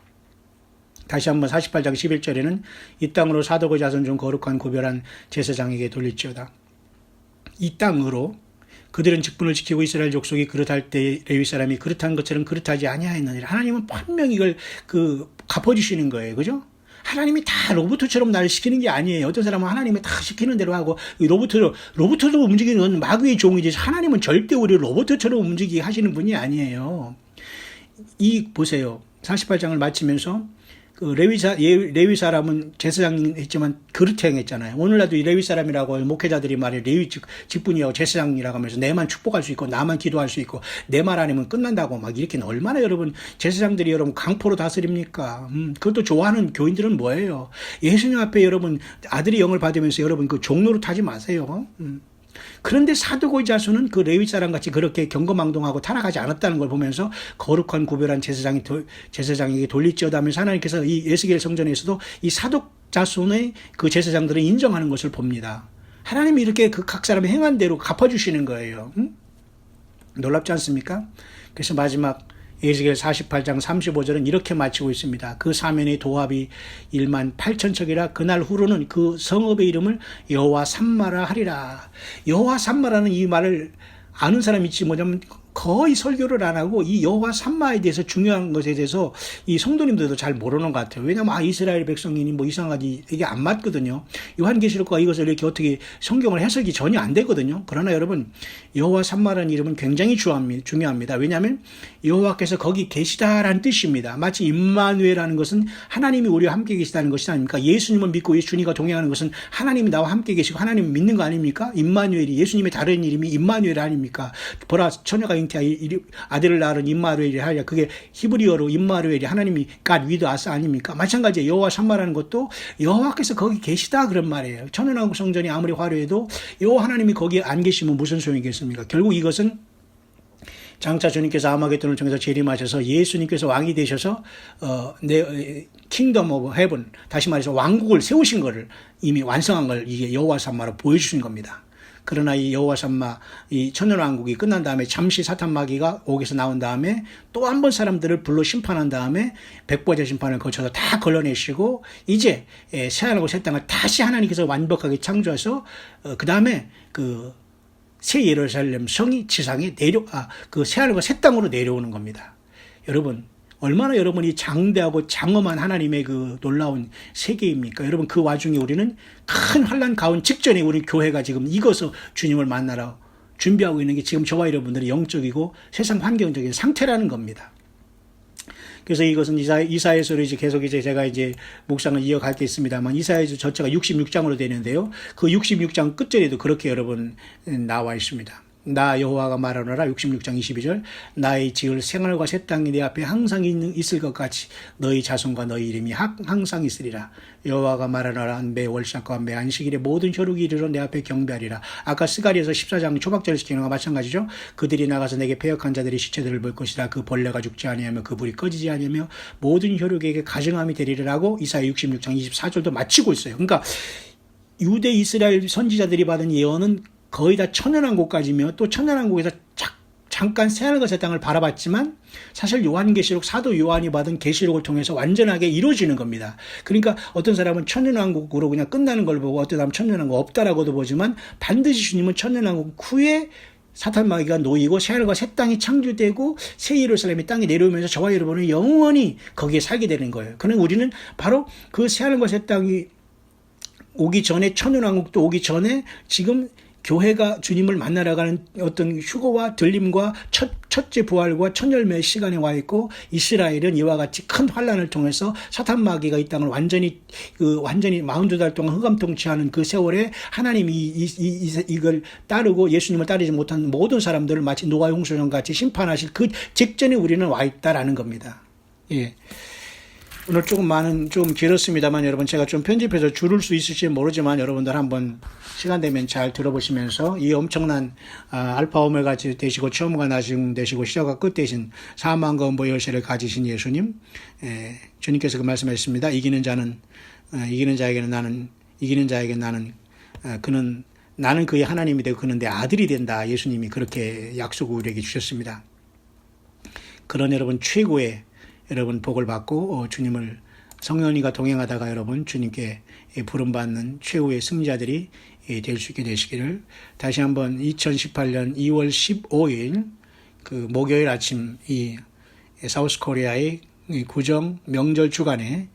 다시 한번 48장 11절에는 이 땅으로 사독의 자손 중 거룩한 구별한 제사장에게 돌릴지어다. 이 땅으로 그들은 직분을 지키고 이스라엘 족속이 그릇할 때 레위 사람이 그릇한 것처럼 그릇하지 아니하였느니라. 하나님은 분명히 이걸 갚아주시는 거예요. 그죠? 하나님이 다 로봇처럼 나를 시키는 게 아니에요. 어떤 사람은 하나님이 다 시키는 대로 하고 로봇으로 움직이는 건 마귀의 종이지 하나님은 절대 우리 로봇처럼 움직이게 하시는 분이 아니에요. 보세요. 48장을 마치면서 그 레위 사람은 제사장 했지만 그릇 행했잖아요. 오늘날도 이 레위 사람이라고 목회자들이 말해 레위 직분이라고 제사장이라고 하면서 내만 축복할 수 있고 나만 기도할 수 있고 내 말 아니면 끝난다고 막 이렇게 얼마나 여러분 제사장들이 여러분 강포로 다스립니까? 그것도 좋아하는 교인들은 뭐예요? 예수님 앞에 여러분 아들이 영을 받으면서 여러분 그 종로로 타지 마세요. 그런데 사두고의 자손은 그 레위 사람 같이 그렇게 경거망동하고 타락하지 않았다는 걸 보면서 거룩한 구별한 제사장에게 돌릴지어다 하면서 하나님께서 이 에스겔 성전에서도 이 사독 자손의 그 제사장들을 인정하는 것을 봅니다. 하나님이 이렇게 그 각 사람이 행한 대로 갚아주시는 거예요. 놀랍지 않습니까? 그래서 마지막 에스겔 48장 35절은 이렇게 마치고 있습니다. 그 사면의 도합이 1만 8천 척이라 그날 후로는 그 성읍의 이름을 여호와 삼마라 하리라. 여호와 삼마라는 이 말을 아는 사람이 있지 뭐냐면 거의 설교를 안 하고 이 여호와 삼마에 대해서 중요한 것에 대해서 이 성도님들도 잘 모르는 것 같아요. 왜냐하면 이스라엘 백성이니 뭐 이상하지 이게 안 맞거든요. 요한계시록과 이것을 이렇게 어떻게 성경을 해석이 전혀 안 되거든요. 그러나 여러분 여호와 삼마라는 이름은 굉장히 중요합니다. 왜냐하면 여호와께서 거기 계시다라는 뜻입니다. 마치 임마누엘이라는 것은 하나님이 우리와 함께 계시다는 것이 아닙니까? 예수님을 믿고 예수님과 동행하는 것은 하나님이 나와 함께 계시고 하나님을 믿는 거 아닙니까? 임마누엘이 예수님의 다른 이름이 임마누엘 아닙니까? 보라 처녀가 아들을 낳은 임마누엘이 하랴. 그게 히브리어로 임마누엘이 하나님이 God with us 아닙니까? 마찬가지에 여호와 삼마라는 것도 여호와께서 거기 계시다 그런 말이에요. 천연왕국 성전이 아무리 화려해도 여호와 하나님이 거기 안 계시면 무슨 소용이겠습니까? 결국 이것은 장차 주님께서 아마겟돈을 통해서 재림하셔서 예수님께서 왕이 되셔서 킹덤 오브 헤븐 다시 말해서 왕국을 세우신 것을 이미 완성한 걸 이게 여호와 삼마로 보여주신 겁니다. 그러나 이 여호와 삼마 이 천년왕국이 끝난 다음에 잠시 사탄 마귀가 옥에서 나온 다음에 또 한 번 사람들을 불러 심판한 다음에 백보자 심판을 거쳐서 다 걸러내시고 이제 새하늘과 새 땅을 다시 하나님께서 완벽하게 창조해서 그 다음에 그 새 예루살렘 성이 지상에 그 새하늘과 새 땅으로 내려오는 겁니다. 여러분 얼마나 여러분이 장대하고 장엄한 하나님의 그 놀라운 세계입니까? 여러분 그 와중에 우리는 큰 환난 가운 직전에 우리 교회가 지금 이것을 주님을 만나러 준비하고 있는 게 지금 저와 여러분들의 영적이고 세상 환경적인 상태라는 겁니다. 그래서 이것은 이사야서를 계속 제가 묵상을 이어갈 게 있습니다만 이사야서 전체가 66장으로 되는데요. 그 66장 끝절에도 그렇게 여러분 나와 있습니다. 나 여호와가 말하노라. 66장 22절. 나의 지을 생활과 새 땅이 내 앞에 항상 있을 것 같이 너희 자손과 너희 이름이 항상 있으리라. 여호와가 말하노라. 매 월삭과 매 안식일에 모든 혈육이 이르러 내 앞에 경배하리라. 아까 스가랴서 14장 초박절을 지키는 것과 마찬가지죠. 그들이 나가서 내게 패역한 자들의 시체들을 볼 것이라. 그 벌레가 죽지 아니하며 그 불이 꺼지지 아니하며 모든 혈육에게 가증함이 되리라고 이사야 66장 24절도 마치고 있어요. 그러니까 유대 이스라엘 선지자들이 받은 예언은 거의 다 천연왕국까지며 또 천연왕국에서 잠깐 새하늘과 새 땅을 바라봤지만 사실 요한계시록 사도 요한이 받은 계시록을 통해서 완전하게 이루어지는 겁니다. 그러니까 어떤 사람은 천년왕국으로 그냥 끝나는 걸 보고 어떤 사람은 천년왕국 없다라고도 보지만 반드시 주님은 천년왕국 후에 사탄 마귀가 놓이고 새하늘과 새 땅이 창조되고 새 예루살렘이 땅에 내려오면서 저와 여러분은 영원히 거기에 살게 되는 거예요. 그러나 우리는 바로 그 새하늘과 새 땅이 오기 전에 천년왕국도 오기 전에 지금 교회가 주님을 만나러 가는 어떤 휴거와 들림과 첫째 부활과 첫 열매의 시간에 와 있고 이스라엘은 이와 같이 큰 환란을 통해서 사탄 마귀가 이 땅을 완전히 42달 동안 흑암 통치하는 그 세월에 하나님이 이걸 따르고 예수님을 따르지 못한 모든 사람들을 마치 노아의 홍수전 같이 심판하실 그 직전에 우리는 와 있다라는 겁니다. 예. 오늘 좀 길었습니다만 여러분 제가 좀 편집해서 줄일 수 있을지 모르지만 여러분들 한번 시간 되면 잘 들어보시면서 이 엄청난 알파 오메가 되시고 처음과 나중 되시고 시작과 끝 되신 사망과 음보 열쇠를 가지신 예수님, 주님께서 그 말씀하셨습니다. 이기는 자에게 나는 나는 그의 하나님이 되고 그는 내 아들이 된다. 예수님이 그렇게 약속을 우리에게 주셨습니다. 그런 여러분 최고의 여러분 복을 받고 주님을 성령님과 동행하다가 여러분 주님께 부름받는 최후의 승자들이 될 수 있게 되시기를 다시 한번 2018년 2월 15일 그 목요일 아침 이 사우스코리아의 구정 명절 주간에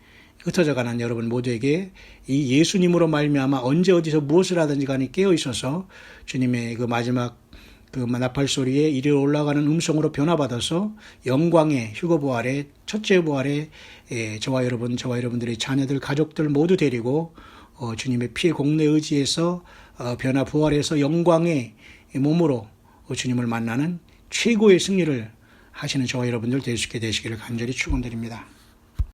흩어져가는 여러분 모두에게 이 예수님으로 말미암아 언제 어디서 무엇을 하든지 간에 깨어 있어서 주님의 그 마지막 그 나팔 소리에 이리로 올라가는 음성으로 변화받아서 영광의 휴거 부활의 첫째 부활에 저와 여러분들의 자녀들 가족들 모두 데리고 주님의 피의 공내 의지에서 변화 부활해서 영광의 몸으로 주님을 만나는 최고의 승리를 하시는 저와 여러분들 될 수 있게 되시기를 간절히 축원드립니다.